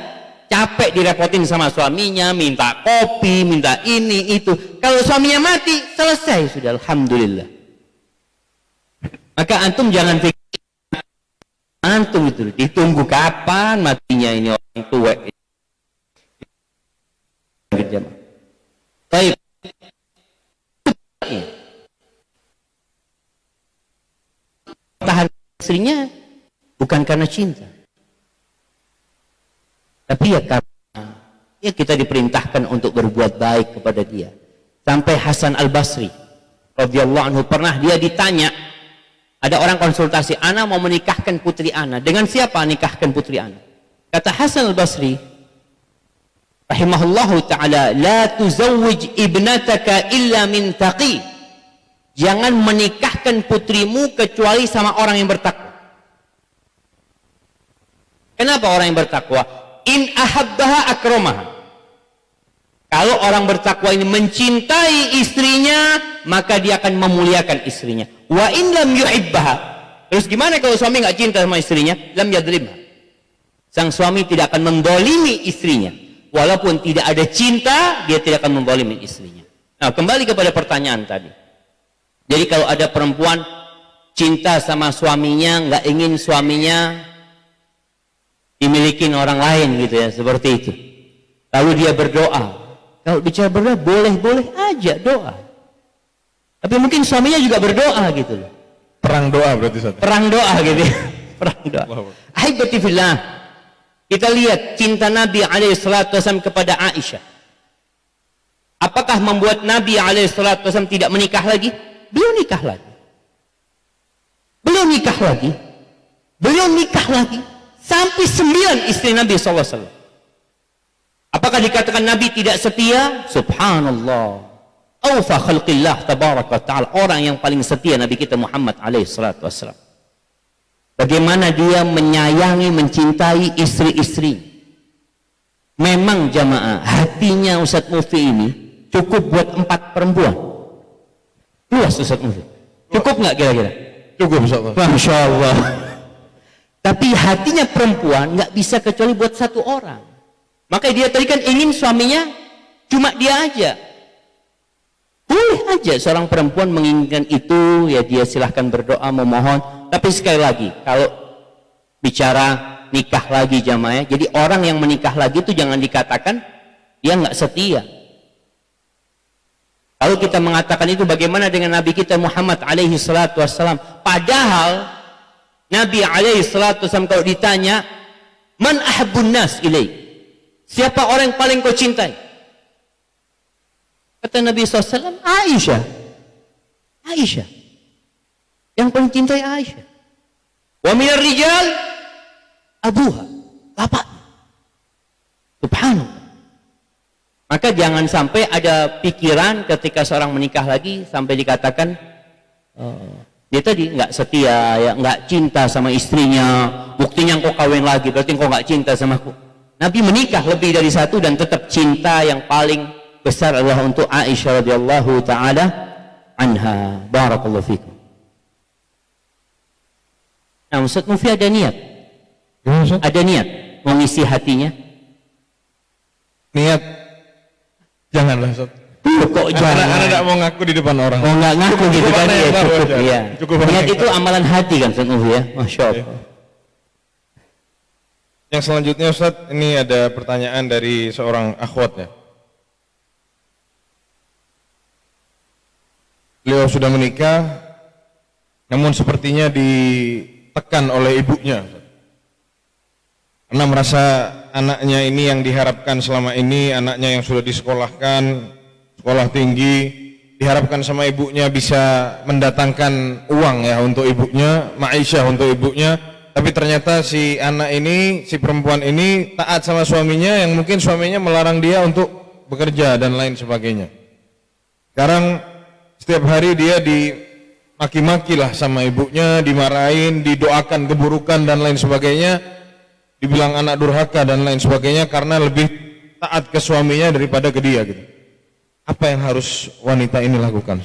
capek direpotin sama suaminya, minta kopi, minta ini itu. Kalau suaminya mati, selesai sudah, alhamdulillah. Maka antum jangan pikir antum itu ditunggu kapan matinya ini orang tua. Baik. Tahan istrinya bukan karena cinta, tapi ya karena ya kita diperintahkan untuk berbuat baik kepada dia. Sampai Hasan Al-Basri radhiyallahu anhu pernah dia ditanya, ada orang konsultasi, ana mau menikahkan putri ana, dengan siapa nikahkan putri ana? Kata Hasan Al-Basri rahimahullahu taala, la tuzawwij ibnataka illa min taqi. Jangan menikahkan putrimu kecuali sama orang yang bertakwa. Kenapa orang yang bertakwa? In ahabbaha akramaha. Kalau orang bertakwa ini mencintai istrinya, maka dia akan memuliakan istrinya. Wa in lam yuhibbaha. Terus gimana kalau suami nggak cinta sama istrinya? Lam yadrimha. Sang suami tidak akan mendolimi istrinya. Walaupun tidak ada cinta, dia tidak akan mendolimi istrinya. Nah, kembali kepada pertanyaan tadi. Jadi kalau ada perempuan cinta sama suaminya, nggak ingin suaminya dimiliki orang lain gitu ya, seperti itu. Lalu dia berdoa. Kalau bicara berdoa, boleh-boleh aja doa. Tapi mungkin suaminya juga berdoa gitu loh. Perang doa berarti, Ustaz. Perang doa gitu ya. Perang doa. Ahibati fillah. Kita lihat cinta Nabi SAW kepada Aisyah. Apakah membuat Nabi SAW tidak menikah lagi? Beliau nikah lagi. Belum nikah lagi. Sampai 9 istri Nabi SAW. Apakah dikatakan Nabi tidak setia? Subhanallah. Awfa khalqillah tabaraka wa ta'ala. Orang yang paling setia Nabi kita Muhammad SAW. Bagaimana dia menyayangi, mencintai istri-istri. Memang jamaah, hatinya Ustaz Mufti ini cukup buat 4 perempuan. Luas Ustaz Mufti. Cukup nggak kira-kira? Cukup, Ustaz. Masya Allah. Tapi hatinya perempuan nggak bisa kecuali buat 1 orang. Maka dia tadi kan ingin suaminya cuma dia aja. Boleh aja seorang perempuan menginginkan itu, ya dia silahkan berdoa, memohon. Tapi sekali lagi, kalau bicara nikah lagi jamaah, jadi orang yang menikah lagi itu jangan dikatakan dia nggak setia. Kalau kita mengatakan itu, bagaimana dengan Nabi kita Muhammad alaihi salatu wassalam? Padahal Nabi alaihi salatu wassalam kalau ditanya, man ahabbun nas ilaik, siapa orang yang paling kau cintai? Kata Nabi SAW, Aisyah. Yang paling cintai Aisyah. Wa minar rijal abuha, bapak. Subhanallah. Maka jangan sampai ada pikiran ketika seorang menikah lagi sampai dikatakan dia tadi nggak setia, ya nggak cinta sama istrinya. Buktinya engkau kawin lagi, berarti engkau nggak cinta sama aku. Nabi menikah lebih dari 1 dan tetap cinta yang paling besar adalah untuk Aisyah radhiyallahu taala anha. Barakallahu fikum. Nah, Ustaz Mufti ada niat. Ada niat mengisi hatinya. Niat janganlah, Ustaz. Kok jangan? Karena tidak mau ngaku di depan orang. Oh, nggak ngaku gitu kan? Ya, cukup, ya. Cukup niat itu amalan hati kan, Ustaz Mufti ya. Masya Allah. Yang selanjutnya, Ustaz, ini ada pertanyaan dari seorang akhwat ya. Beliau sudah menikah, namun sepertinya ditekan oleh ibunya. Karena merasa anaknya ini yang diharapkan selama ini, anaknya yang sudah disekolahkan, sekolah tinggi, diharapkan sama ibunya bisa mendatangkan uang ya untuk ibunya, ma'isyah untuk ibunya. Tapi ternyata si anak ini, si perempuan ini taat sama suaminya yang mungkin suaminya melarang dia untuk bekerja dan lain sebagainya. Sekarang setiap hari dia dimaki-maki lah sama ibunya, dimarahin, didoakan keburukan dan lain sebagainya, dibilang anak durhaka dan lain sebagainya karena lebih taat ke suaminya daripada ke dia gitu. Apa yang harus wanita ini lakukan?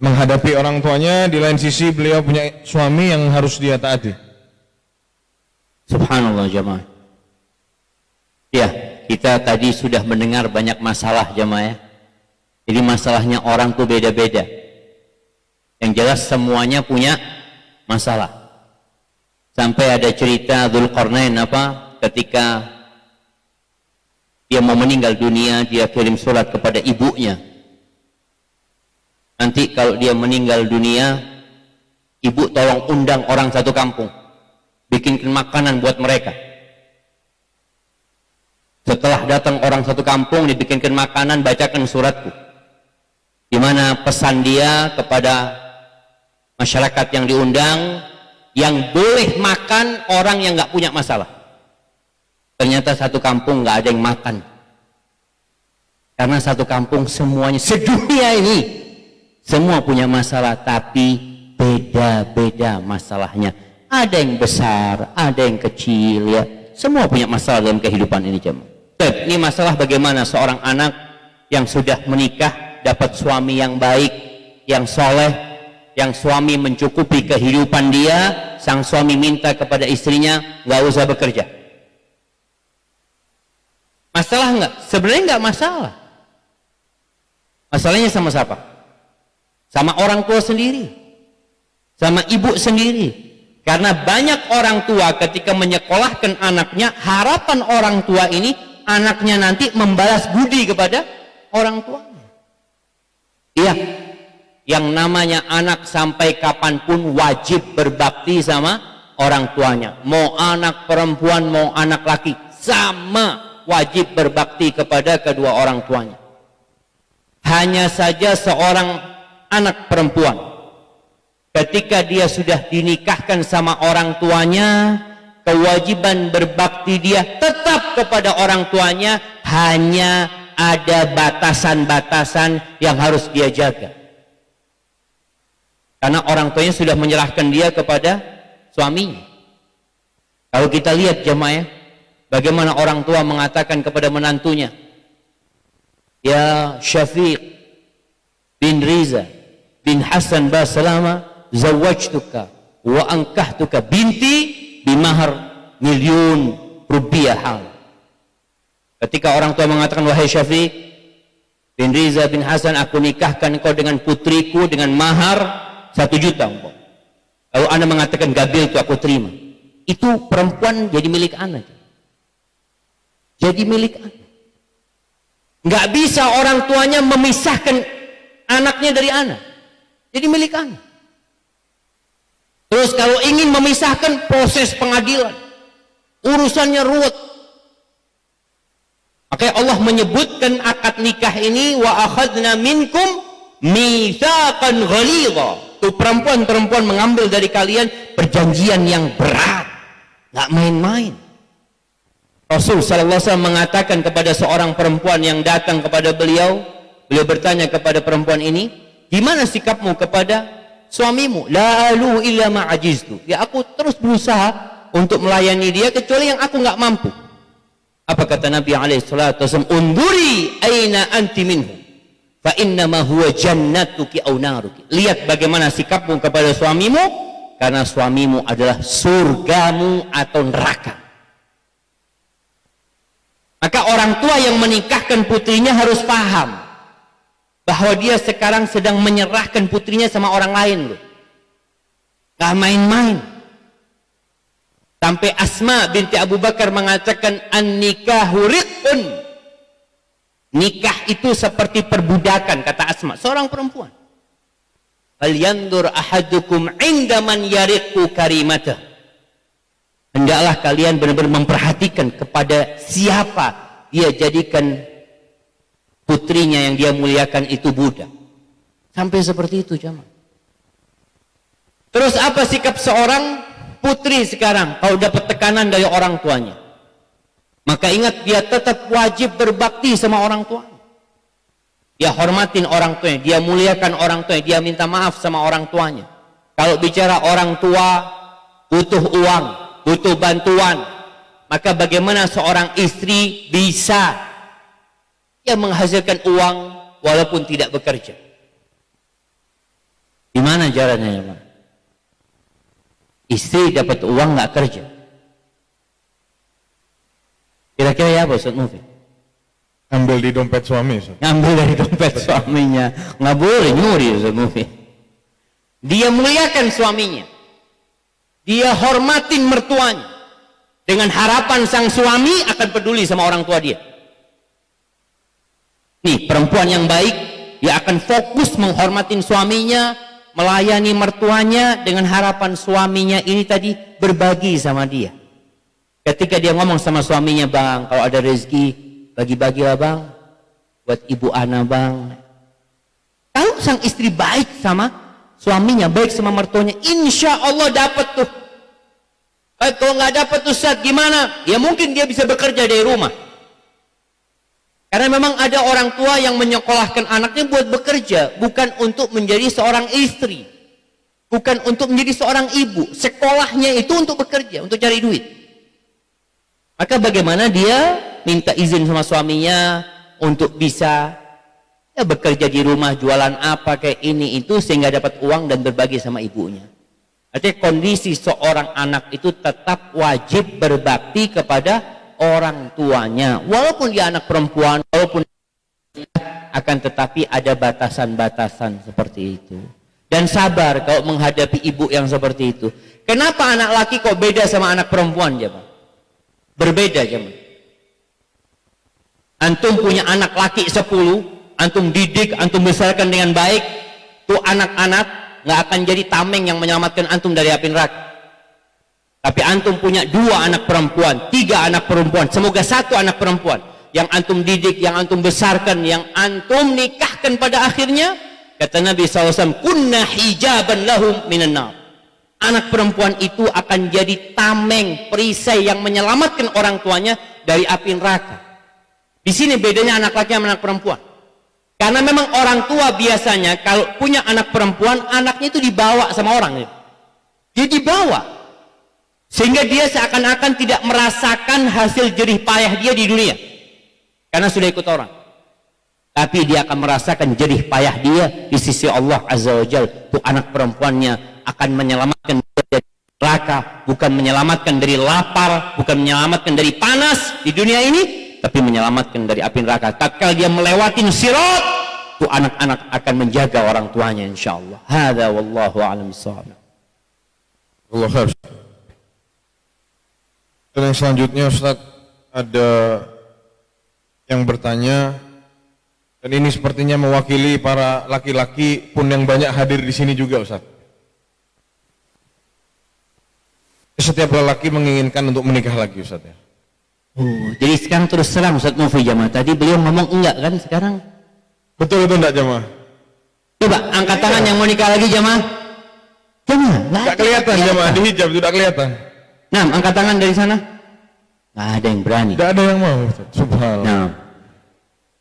Menghadapi orang tuanya, di lain sisi beliau punya suami yang harus dia taati. Subhanallah jamaah. Ya, kita tadi sudah mendengar banyak masalah jamaah ya. Jadi masalahnya orang tuh beda-beda. Yang jelas semuanya punya masalah. Sampai ada cerita Dzulqarnain ketika dia mau meninggal dunia, dia kirim surat kepada ibunya. Nanti kalau dia meninggal dunia, ibu tolong undang orang satu kampung, bikinkan makanan buat mereka. Setelah datang orang satu kampung, dibikinkan makanan, bacakan suratku, di mana pesan dia kepada masyarakat yang diundang, yang boleh makan orang yang nggak punya masalah. Ternyata satu kampung nggak ada yang makan, karena satu kampung semuanya sedunia ini semua punya masalah, tapi beda-beda masalahnya. Ada yang besar, ada yang kecil ya. Semua punya masalah dalam kehidupan ini jemaah. Ini masalah bagaimana seorang anak yang sudah menikah dapat suami yang baik, yang soleh, yang suami mencukupi kehidupan dia, sang suami minta kepada istrinya nggak usah bekerja. Masalah nggak? Sebenarnya nggak masalah. Masalahnya sama siapa? Sama orang tua sendiri, sama ibu sendiri. Karena banyak orang tua ketika menyekolahkan anaknya, harapan orang tua ini anaknya nanti membalas budi kepada orang tuanya. Iya, yang namanya anak sampai kapanpun wajib berbakti sama orang tuanya. Mau anak perempuan, mau anak laki, sama wajib berbakti kepada kedua orang tuanya. Hanya saja seorang anak perempuan ketika dia sudah dinikahkan sama orang tuanya, kewajiban berbakti dia tetap kepada orang tuanya, hanya ada batasan-batasan yang harus dia jaga. Karena orang tuanya sudah menyerahkan dia kepada suaminya. Kalau kita lihat jemaah, bagaimana orang tua mengatakan kepada menantunya, ya Syafiq bin Riza bin Hasan Basalama, zawajtuka wa ankahtuka binti bimahar miliun rupiah. Ketika orang tua mengatakan, wahai Syafiq bin Riza bin Hasan, aku nikahkan engkau dengan putriku dengan mahar 1 juta. Lalu anda mengatakan, gabil itu aku terima. Itu perempuan jadi milik anak. Jadi milik anak. Nggak bisa orang tuanya memisahkan anaknya dari anak. Jadi milik anak. Terus kalau ingin memisahkan, proses pengadilan, urusannya ruwet. Makanya Allah menyebutkan akad nikah ini, wa akhadna minkum mitsaqan ghalidha. Itu perempuan-perempuan mengambil dari kalian perjanjian yang berat, nggak main-main. Rasul sallallahu alaihi wasallam mengatakan kepada seorang perempuan yang datang kepada beliau bertanya kepada perempuan ini, gimana sikapmu kepada suamimu? La alu illa ma ajiztu. Ya, aku terus berusaha untuk melayani dia kecuali yang aku nggak mampu. Apa kata Nabi alaihi salatu wasallam? Unduri aina anti minhu fa innama huwa jannatuki aw naruki. Lihat bagaimana sikapmu kepada suamimu, karena suamimu adalah surgamu atau neraka. Maka orang tua yang menikahkan putrinya harus paham bahwa dia sekarang sedang menyerahkan putrinya sama orang lain loh. Gak main-main. Sampai Asma binti Abu Bakar mengatakan, an-nikahu riqun. Nikah itu seperti perbudakan, kata Asma, seorang perempuan. Fal yandur ahadukum inda man yariqu karimatah. Hendaklah kalian benar-benar memperhatikan kepada siapa dia jadikan putrinya yang dia muliakan itu budak. Sampai seperti itu jemaah. Terus apa sikap seorang putri sekarang kalau dapat tekanan dari orang tuanya? Maka ingat, dia tetap wajib berbakti sama orang tuanya. Dia hormatin orang tuanya, dia muliakan orang tuanya, dia minta maaf sama orang tuanya. Kalau bicara orang tua butuh uang, butuh bantuan, maka bagaimana seorang istri bisa menghasilkan uang walaupun tidak bekerja? Gimana caranya ya, Pak? Istri dapat uang nggak kerja, kira-kira ya apa Ustaz Mufid? Ambil di dompet suami, Ustaz. Ngambil dari dompet suaminya. Nggak boleh nyuri Ustaz Mufid. Dia muliakan suaminya, dia hormatin mertuanya, dengan harapan sang suami akan peduli sama orang tua dia. Nih, perempuan yang baik, dia akan fokus menghormatin suaminya, melayani mertuanya dengan harapan suaminya ini tadi berbagi sama dia. Ketika dia ngomong sama suaminya, bang, kalau ada rezeki bagi-bagilah bang, buat ibu ana bang. Kalau sang istri baik sama suaminya, baik sama mertuanya, insya Allah dapat tuh. Kalau nggak dapat Ustaz gimana? Ya mungkin dia bisa bekerja dari rumah. Karena memang ada orang tua yang menyekolahkan anaknya buat bekerja, bukan untuk menjadi seorang istri, bukan untuk menjadi seorang ibu. Sekolahnya itu untuk bekerja, untuk cari duit. Maka bagaimana dia minta izin sama suaminya untuk bisa bekerja di rumah, jualan apa kayak ini itu, sehingga dapat uang dan berbagi sama ibunya. Artinya kondisi seorang anak itu tetap wajib berbakti kepada orang tuanya, walaupun dia anak perempuan, walaupun akan tetapi ada batasan-batasan seperti itu. Dan sabar kalau menghadapi ibu yang seperti itu. Kenapa anak laki kok beda sama anak perempuan, jemaah? Berbeda, jemaah. Antum punya anak laki 10, antum didik, antum besarkan dengan baik, tuh anak-anak nggak akan jadi tameng yang menyelamatkan antum dari api neraka. Tapi antum punya 2 anak perempuan, 3 anak perempuan, semoga 1 anak perempuan yang antum didik, yang antum besarkan, yang antum nikahkan pada akhirnya, Kata Nabi SAW, kunna hijaban lahum minan nar. Anak perempuan itu akan jadi tameng, perisai yang menyelamatkan orang tuanya dari api neraka. Di sini bedanya anak laki sama anak perempuan. Karena memang orang tua biasanya kalau punya anak perempuan, anaknya itu dibawa sama orang. Dia dibawa. Sehingga dia seakan-akan tidak merasakan hasil jerih payah dia di dunia. Karena sudah ikut orang. Tapi dia akan merasakan jerih payah dia di sisi Allah Azza wa Jalla. Itu anak perempuannya akan menyelamatkan dari neraka, bukan menyelamatkan dari lapar, bukan menyelamatkan dari panas di dunia ini, tapi menyelamatkan dari api neraka. Tatkala dia melewati sirat, itu anak-anak akan menjaga orang tuanya insyaallah. Hadza wallahu a'lam bissawab. Allah khair. Dan yang selanjutnya Ustaz, ada yang bertanya, dan ini sepertinya mewakili para laki-laki pun yang banyak hadir di sini juga Ustaz. Setiap lelaki menginginkan untuk menikah lagi Ustaz ya. Oh, jadi sekarang terus serang Ustaz Mufi jamaah. Tadi beliau ngomong enggak kan, sekarang Betul itu enggak jamaah? coba angkat tangan yang mau nikah lagi jamaah. Jamaah, Enggak kelihatan jamaah, di hijab tidak kelihatan. Nah, angkat tangan dari sana. Nggak ada yang berani. Tidak ada yang mau Ustaz. Subhanallah. Nah,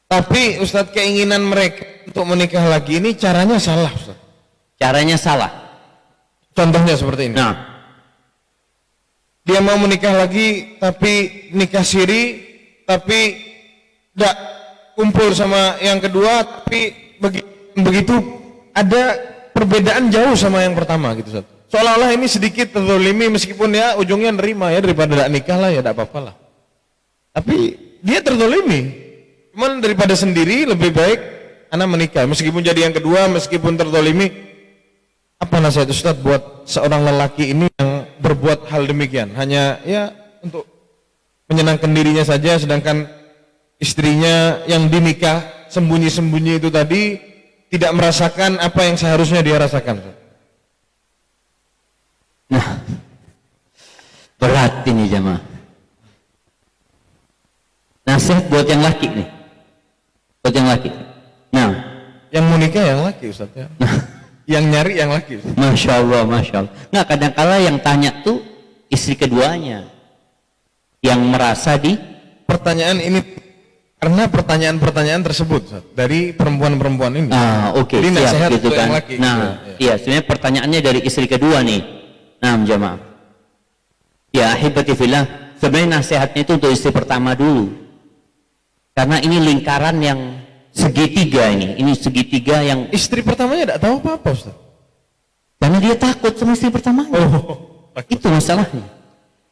Tapi Ustaz, keinginan mereka untuk menikah lagi ini caranya salah Ustaz. caranya salah. Contohnya seperti ini. Nah, Dia mau menikah lagi tapi nikah siri, tapi tidak kumpul sama yang kedua, tapi begitu ada perbedaan jauh sama yang pertama gitu Ustaz. Seolah-olah ini sedikit terzolimi meskipun ya ujungnya nerima ya, daripada tidak nikah lah ya tidak apa-apa lah. Tapi dia terzolimi. Cuman daripada sendiri lebih baik anak menikah meskipun jadi yang kedua, meskipun terzolimi. Apa nasihat Ustaz buat seorang lelaki ini yang berbuat hal demikian, hanya ya untuk menyenangkan dirinya saja, sedangkan istrinya yang dinikah sembunyi-sembunyi itu tadi tidak merasakan apa yang seharusnya dia rasakan. nah, berat ini jamaah. Nasihat buat yang laki nih, buat yang laki. Nah, Yang mau nikah yang laki Ustaz ya. Yang nyari yang laki Ustaz. masya Allah, masya Allah. Nah, kadang-kala yang tanya tuh istri keduanya yang merasa di Pertanyaan ini karena pertanyaan-pertanyaan tersebut Ustaz, dari perempuan-perempuan ini. Oke, Jadi siap nasihat gitu untuk kan. yang laki. Nah, Ya. iya sebenarnya pertanyaannya dari istri kedua nih. Nah, jamaah. Ya, ahibati fillah, sebenarnya nasihatnya itu untuk istri pertama dulu. Karena ini lingkaran yang segitiga ini segitiga yang Istri pertamanya tidak tahu apa-apa Ustaz. karena dia takut sama istri pertamanya. Itu masalahnya.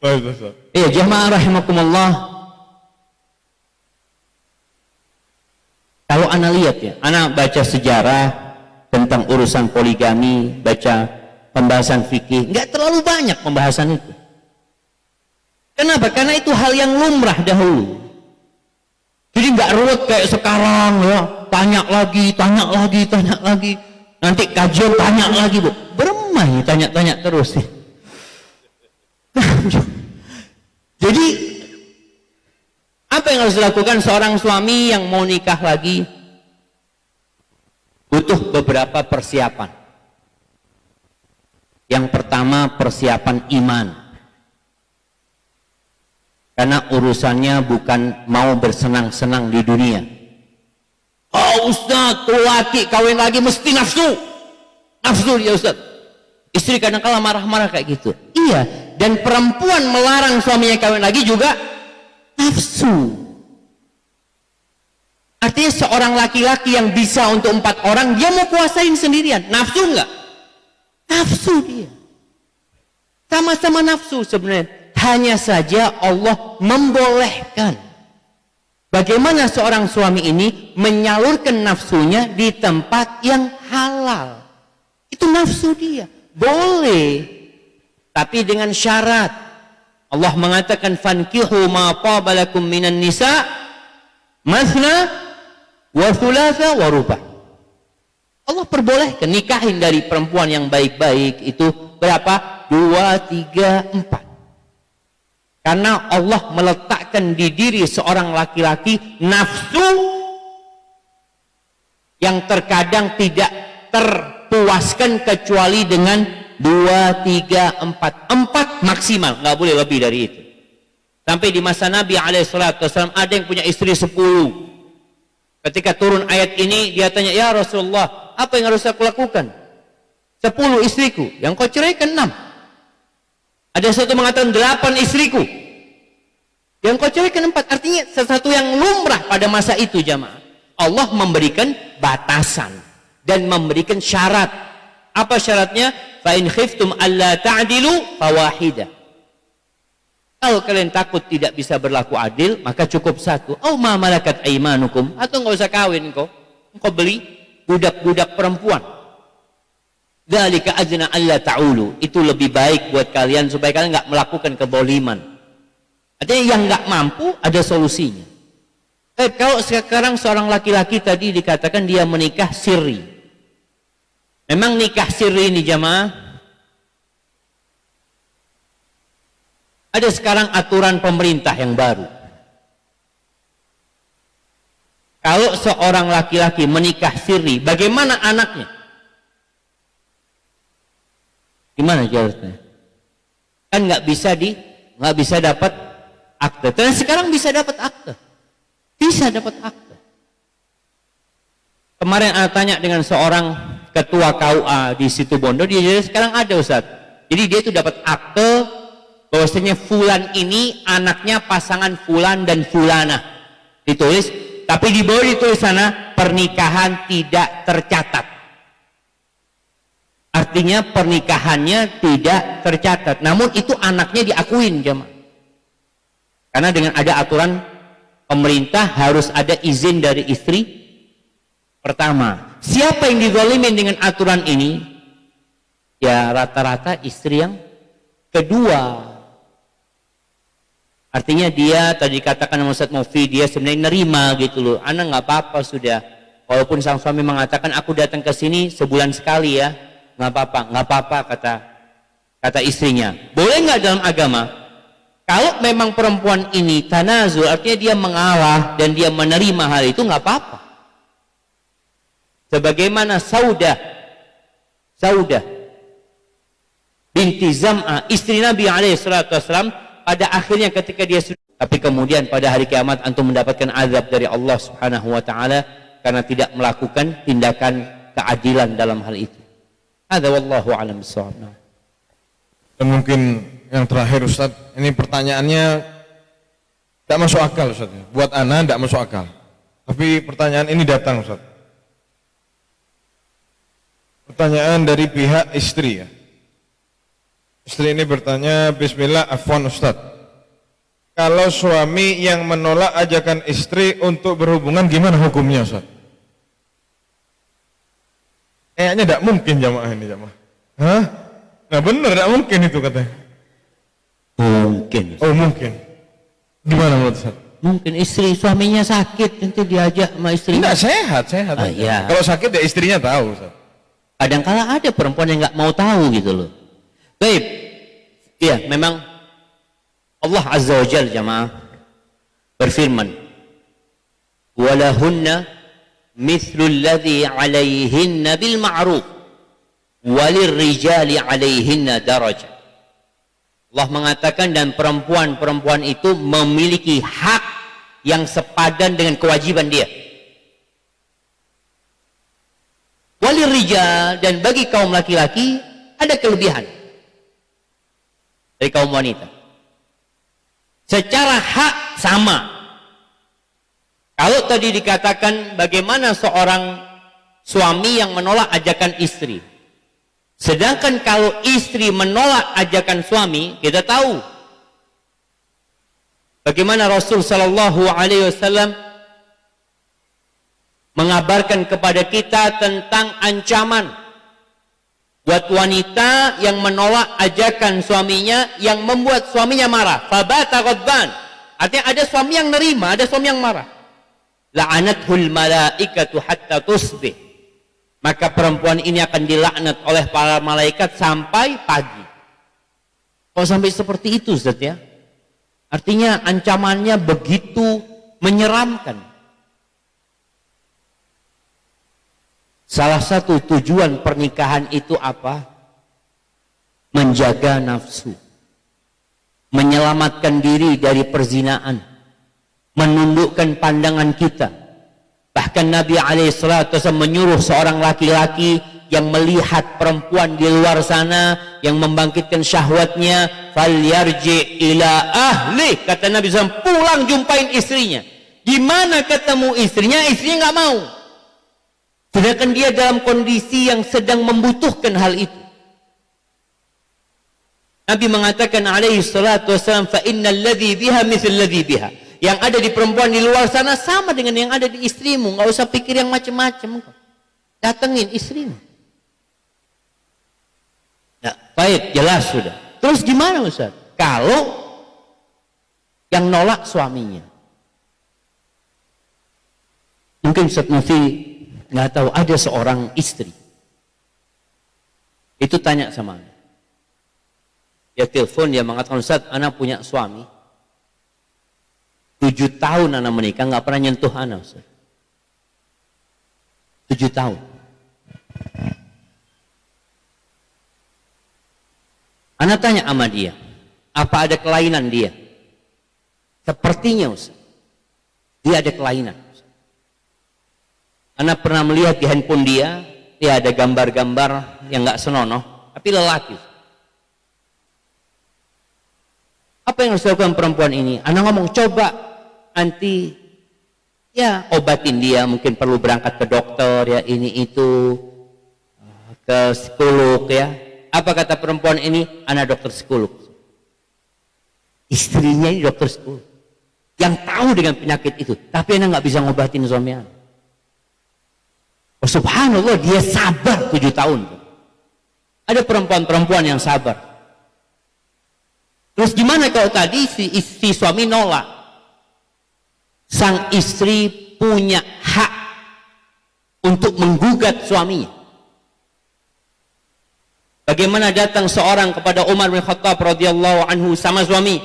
Baik Ustaz. Iya, jamaah rahimakumullah. Kalau ana lihat ya, ana baca sejarah tentang urusan poligami, baca pembahasan fikih, nggak terlalu banyak pembahasan itu. Kenapa? Karena itu hal yang lumrah dahulu. Jadi nggak ruwet kayak sekarang ya, tanya lagi. Nanti kajian tanya lagi, Bu. Beremai tanya-tanya terus sih. Jadi apa yang harus dilakukan seorang suami yang mau nikah lagi? Butuh beberapa persiapan. Yang pertama, persiapan iman. Karena urusannya bukan mau bersenang-senang di dunia. Oh Ustaz, tuh laki kawin lagi mesti nafsu. Nafsu ya Ustaz. Istri kadang-kala marah-marah kayak gitu. Iya, dan perempuan melarang suaminya kawin lagi juga nafsu. Artinya seorang laki-laki yang bisa untuk 4 orang, dia mau kuasain sendirian. Nafsu enggak? Nafsu dia. Sama-sama nafsu sebenarnya. Hanya saja Allah membolehkan. Bagaimana seorang suami ini menyalurkan nafsunya di tempat yang halal. Itu nafsu dia. Boleh. Tapi dengan syarat. Allah mengatakan fankihu ma qabalakum minan nisa masna wa thulatha wa ruba'. Allah perbolehkan nikahin dari perempuan yang baik-baik itu berapa? 2, 3, 4. Karena Allah meletakkan di diri seorang laki-laki nafsu yang terkadang tidak terpuaskan kecuali dengan 2, 3, 4 maksimal, nggak boleh lebih dari itu. Sampai di masa Nabi SAW ada yang punya istri 10. Ketika turun ayat ini, dia tanya, ya Rasulullah, apa yang harus aku lakukan? 10 istriku, yang kau ceraikan 6. Ada satu mengatakan 8 istriku, yang kau ceraikan 4. Artinya sesuatu yang lumrah pada masa itu, jamaah. Allah memberikan batasan dan memberikan syarat. Apa syaratnya? Fa in khiftum alla ta'dilu fawahidah. Kalau kalian takut tidak bisa berlaku adil, maka cukup 1. Au ma malakat aimanukum, atau enggak usah kawin engkau beli budak-budak perempuan. Dzalika adna alla ta'ulu. Itu lebih baik buat kalian supaya kalian enggak melakukan keboliman. Artinya yang enggak mampu ada solusinya. Kalau sekarang seorang laki-laki tadi dikatakan dia menikah sirri. Memang nikah sirri ini, jamaah, ada sekarang aturan pemerintah yang baru. Kalau seorang laki-laki menikah sirri, bagaimana anaknya? Gimana jawabnya? Kan nggak bisa dapat akte. Dan sekarang bisa dapat akte. Bisa dapat akte. Kemarin saya tanya dengan seorang ketua KUA di Situbondo, dia jadi sekarang ada, Ustaz. Jadi dia itu dapat akte bahwasanya fulan ini anaknya pasangan fulan dan fulana. Ditulis, tapi di bawah ditulis sana pernikahan tidak tercatat. Artinya pernikahannya tidak tercatat. Namun itu anaknya diakuin, jemaah. Karena dengan ada aturan pemerintah harus ada izin dari istri pertama. Siapa yang dizalimin dengan aturan ini? Ya rata-rata istri yang kedua. Artinya dia tadi katakan Ustaz Mufi, dia sebenarnya nerima gitu loh. Anak nggak apa-apa sudah. Walaupun sang suami mengatakan aku datang ke sini sebulan sekali ya, nggak apa-apa kata istrinya. Boleh nggak dalam agama? Kalau memang perempuan ini tanazul, artinya dia mengalah dan dia menerima hal itu, nggak apa-apa. Sebagaimana Saudah binti Zam'ah, istri Nabi SAW, pada akhirnya ketika dia sudah, tapi kemudian pada hari kiamat antum mendapatkan azab dari Allah Subhanahu wa taala karena tidak melakukan tindakan keadilan dalam hal itu. Hadza wallahu a'lam bissawab. Dan mungkin yang terakhir, Ustaz, ini pertanyaannya tidak masuk akal, Ustaz. Buat ana tidak masuk akal. Tapi pertanyaan ini datang, Ustaz. Pertanyaan dari pihak istri ya. Istri ini bertanya, bismillah, afwan Ustaz. Kalau suami yang menolak ajakan istri untuk berhubungan, gimana hukumnya, Ustaz? Kayaknya tidak mungkin jamaah ini, jamaah. Hah? Nah benar, tidak mungkin itu katanya. Mungkin. Oh mungkin. Gimana menurut Ustaz? Mungkin istri suaminya sakit, nanti diajak sama istrinya. Tidak, sehat. Iya. Kalau sakit ya istrinya tahu, Ustaz. Kadang-kala ada perempuan yang nggak mau tahu gitu loh. Baik, ya memang Allah Azza wa Jalla jamaah berfirman, walahunna mithlul ladzi 'alaihinna bil ma'ruf walirrijali 'alaihinna darajah. Allah mengatakan dan perempuan-perempuan itu memiliki hak yang sepadan dengan kewajiban dia. Walirrijal, dan bagi kaum laki-laki ada kelebihan dari kaum wanita. Secara hak sama. Kalau tadi dikatakan bagaimana seorang suami yang menolak ajakan istri. Sedangkan kalau istri menolak ajakan suami, kita tahu bagaimana Rasul sallallahu alaihi wasallam mengabarkan kepada kita tentang ancaman buat wanita yang menolak ajakan suaminya yang membuat suaminya marah. Fabata ghadban. Artinya ada suami yang nerima, ada suami yang marah. La'anathul malaikatu hatta tusbih. Maka perempuan ini akan dilaknat oleh para malaikat sampai pagi. Kok sampai seperti itu, Ustaz ya? Artinya ancamannya begitu menyeramkan. Salah satu tujuan pernikahan itu apa? Menjaga nafsu, menyelamatkan diri dari perzinaan, menundukkan pandangan kita. Bahkan Nabi SAW menyuruh seorang laki-laki yang melihat perempuan di luar sana yang membangkitkan syahwatnya, falyarji ila ahli, kata Nabi SAW, pulang jumpain istrinya. Gimana ketemu istrinya? Istrinya nggak mau, sedangkan dia dalam kondisi yang sedang membutuhkan hal itu. Nabi mengatakan alaihi salatu wassalam, fa innal ladzi biha mithl ladzi biha, yang ada di perempuan di luar sana sama dengan yang ada di istrimu. Nggak usah pikir yang macam-macam, datengin istrimu. Ya, baik, jelas sudah. Terus gimana Ustaz kalau yang nolak suaminya? Mungkin Ustaz Mufi nggak tahu, ada seorang istri itu tanya sama saya. Dia telepon, dia mengatakan, Ustaz, anak punya suami 7 tahun anak menikah, nggak pernah nyentuh anak, Ustaz. 7 tahun. Anak tanya sama dia, apa ada kelainan dia? Sepertinya Ustaz, dia ada kelainan. Anak pernah melihat di handphone dia ada gambar-gambar yang nggak senonoh, tapi lelaki. Apa yang harus dilakukan perempuan ini? Anak ngomong, coba nanti ya obatin dia, mungkin perlu berangkat ke dokter ya, ini itu, ke psikolog ya. Apa kata perempuan ini? Anak dokter psikolog. Istrinya ini dokter psikolog yang tahu dengan penyakit itu, tapi anak nggak bisa ngobatin suami anak. Oh, subhanallah, dia sabar 7 tahun. Ada perempuan-perempuan yang sabar. Terus gimana kalau tadi si suami nolak? Sang istri punya hak untuk menggugat suaminya. Bagaimana datang seorang kepada Umar bin Khattab radhiyallahu anhu sama suami.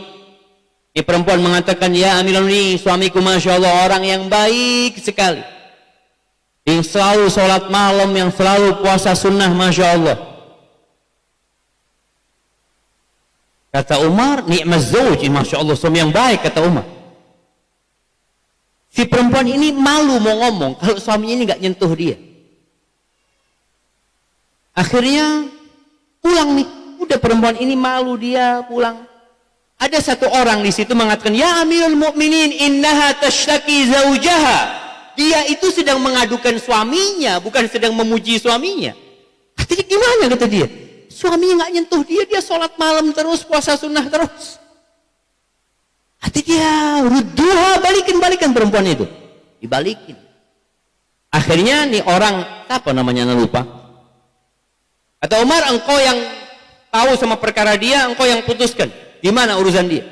Ini perempuan mengatakan, ya Amirul Mukminin, suamiku Masya Allah orang yang baik sekali, yang selalu sholat malam, yang selalu puasa sunnah, Masya Allah. Kata Umar, ni'maz zawj, Masya Allah, suami yang baik, kata Umar. Si perempuan ini malu mau ngomong kalau suaminya ini nggak nyentuh dia. Akhirnya pulang nih, udah perempuan ini malu, dia pulang. Ada satu orang di situ mengatakan, ya Amirul Mukminin, innaha tashtaki zawjaha. Dia itu sedang mengadukan suaminya, bukan sedang memuji suaminya. Artinya gimana, kata dia? Suaminya nggak nyentuh dia, dia sholat malam terus, puasa sunnah terus. Artinya dia rudduha, balikin perempuan itu. Dibalikin. Akhirnya nih orang, apa namanya, nggak lupa. Kata Umar, engkau yang tahu sama perkara dia, engkau yang putuskan. Gimana urusan dia?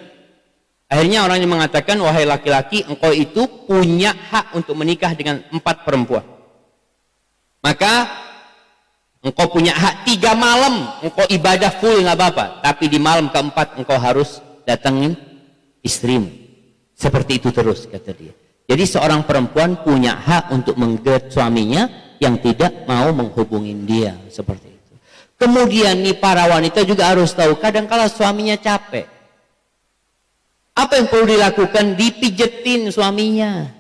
Akhirnya orang ini mengatakan, wahai laki-laki, engkau itu punya hak untuk menikah dengan 4 perempuan. Maka engkau punya hak 3 malam, engkau ibadah full nggak apa-apa. Tapi di malam keempat engkau harus datangin istrimu. Seperti itu terus, kata dia. Jadi seorang perempuan punya hak untuk menggugat suaminya yang tidak mau menghubungin dia. Seperti itu. Kemudian nih para wanita juga harus tahu, kadang-kala suaminya capek. Apa yang perlu dilakukan? Dipijetin suaminya.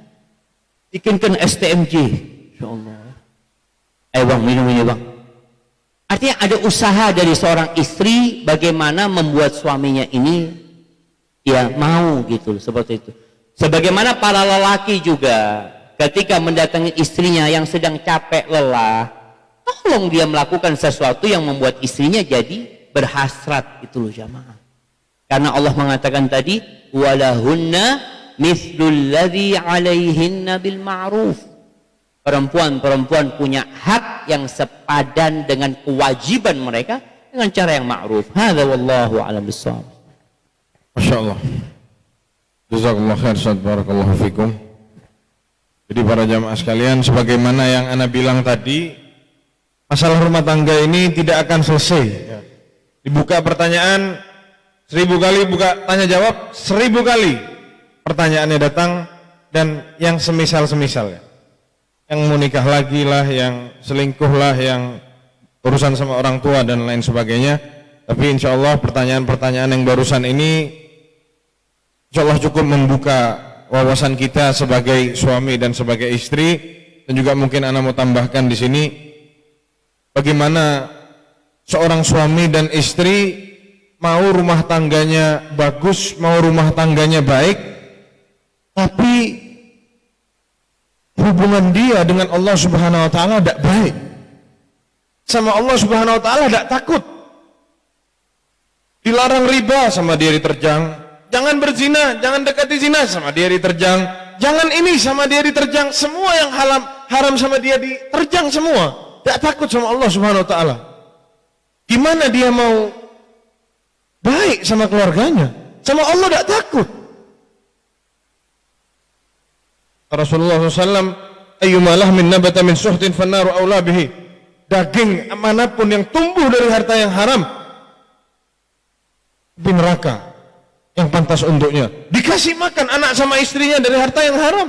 Bikinkan STMJ. Insyaallah. Bang, minum ini bang. Artinya ada usaha dari seorang istri bagaimana membuat suaminya ini ya mau gitu, seperti itu. Sebagaimana para lelaki juga ketika mendatangi istrinya yang sedang capek lelah, tolong dia melakukan sesuatu yang membuat istrinya jadi berhasrat, itu loh jamaah. Karena Allah mengatakan tadi, walahunna mithlul ladzi 'alaihinna bil ma'ruf. Perempuan-perempuan punya hak yang sepadan dengan kewajiban mereka dengan cara yang ma'ruf. Hadza wallahu a'lam bissawab. Masyaallah. Jazakumullah khair, Ustaz, barakallahu fikum. Jadi para jamaah sekalian, sebagaimana yang ana bilang tadi, masalah rumah tangga ini tidak akan selesai. Dibuka pertanyaan 1000 kali, buka tanya jawab 1000 kali pertanyaannya datang, dan yang semisal-semisalnya. yang mau nikah lagi lah, yang selingkuh lah, yang urusan sama orang tua dan lain sebagainya. Tapi insya Allah pertanyaan-pertanyaan yang barusan ini insya Allah cukup membuka wawasan kita sebagai suami dan sebagai istri. Dan juga mungkin ana mau tambahkan di sini, bagaimana seorang suami dan istri mau rumah tangganya bagus, mau rumah tangganya baik, tapi hubungan dia dengan Allah Subhanahu wa taala tidak baik. Sama Allah Subhanahu wa taala tidak takut. Dilarang riba, sama dia diterjang. Jangan berzina, jangan dekati zina, sama dia diterjang. Jangan ini, sama dia diterjang. Semua yang haram sama dia diterjang semua. Tidak takut sama Allah Subhanahu wa taala. Gimana dia mau baik sama keluarganya? Sama Allah tidak takut. Rasulullah SAW, ayyuma lahmin nabata min suhtin fannaru aula bihi. Daging manapun yang tumbuh dari harta yang haram, di neraka yang pantas untuknya. Dikasih makan anak sama istrinya dari harta yang haram.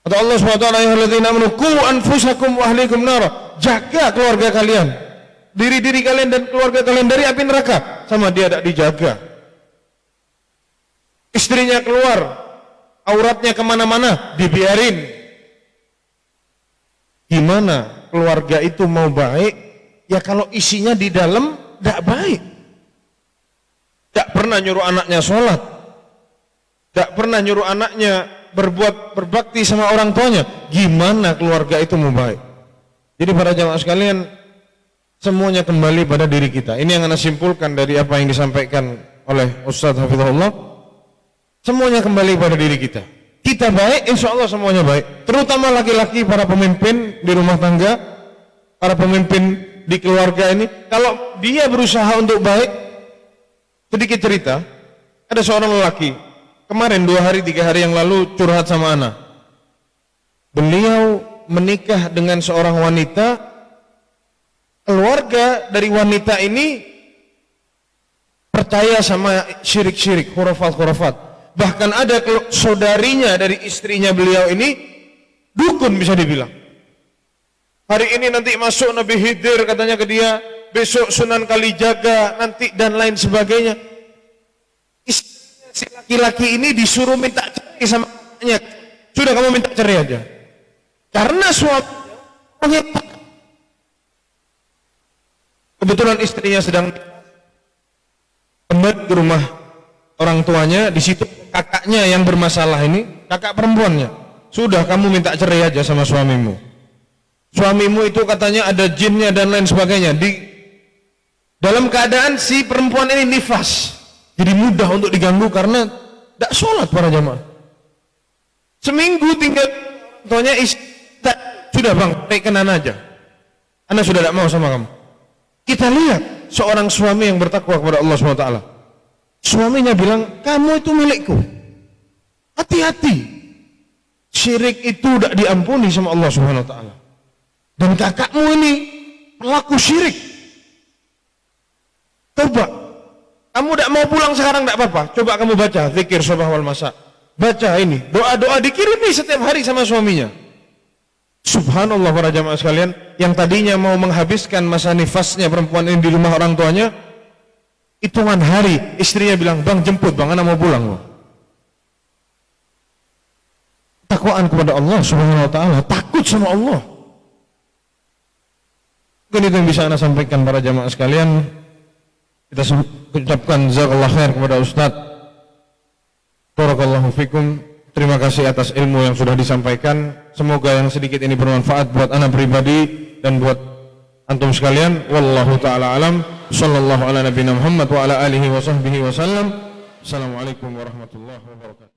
Kata Allah SWT, ya ayyuhalladzina amanu qu anfusakum wa ahlikum nara. Jaga keluarga kalian, diri-diri kalian dan keluarga kalian dari api neraka. Sama dia tidak dijaga. Istrinya keluar, auratnya kemana-mana, dibiarin. Gimana keluarga itu mau baik? Ya kalau isinya di dalam tidak baik. Tidak pernah nyuruh anaknya sholat, tidak pernah nyuruh anaknya berbakti sama orang tuanya. Gimana keluarga itu mau baik? Jadi para jamaah sekalian, semuanya kembali pada diri kita. Ini yang Anda simpulkan dari apa yang disampaikan oleh Ustadz Hafizahullah. Semuanya kembali pada diri kita. Kita baik, insya Allah semuanya baik. Terutama laki-laki, para pemimpin di rumah tangga, para pemimpin di keluarga ini. Kalau dia berusaha untuk baik, sedikit cerita, ada seorang lelaki kemarin 2 hari 3 hari yang lalu curhat sama anak. Beliau menikah dengan seorang wanita, keluarga dari wanita ini percaya sama syirik-syirik, khurafat-khurafat. Bahkan ada saudarinya dari istrinya beliau ini dukun, bisa dibilang. Hari ini nanti masuk Nabi Khidir katanya ke dia, besok Sunan Kalijaga nanti dan lain sebagainya. Istrinya si laki-laki ini disuruh minta cerai sama anaknya. Sudah, kamu minta cerai aja. Karena suaminya kebetulan istrinya sedang kembali ke rumah orang tuanya, di situ kakaknya yang bermasalah ini, kakak perempuannya. Sudah, kamu minta cerai aja sama suamimu. Suamimu itu katanya ada jinnya dan lain sebagainya. Dalam keadaan si perempuan ini nifas, jadi mudah untuk diganggu karena tidak sholat para jamaah. Seminggu tinggal tuanya sudah bang, naikkan aja. Anda sudah tidak mau sama kamu. Kita lihat seorang suami yang bertakwa kepada Allah SWT. Suaminya bilang, kamu itu milikku. Hati-hati. Syirik itu tidak diampuni sama Allah SWT. Dan kakakmu ini pelaku syirik. Coba, kamu tidak mau pulang sekarang tidak apa-apa. Coba kamu baca zikir sabah wal masa. Baca ini, doa-doa dikirimi setiap hari sama suaminya. Subhanallah para jamaah sekalian, yang tadinya mau menghabiskan masa nifasnya perempuan ini di rumah orang tuanya, hitungan hari istrinya bilang, bang jemput bang, anak mau pulang loh. Takwaan kepada Allah Subhanahu wa taala, takut sama Allah. Mungkin itu yang bisa Anda sampaikan para jamaah sekalian. Kita ucapkan jazakallahu khair kepada Ustaz. Barakallahu fikum. Terima kasih atas ilmu yang sudah disampaikan. Semoga yang sedikit ini bermanfaat buat Anda pribadi dan buat antum sekalian. Wallahu taala alam. Sallallahu ala nabiyina Muhammad wa ala alihi wa sahbihi wasallam. Assalamualaikum warahmatullahi wabarakatuh.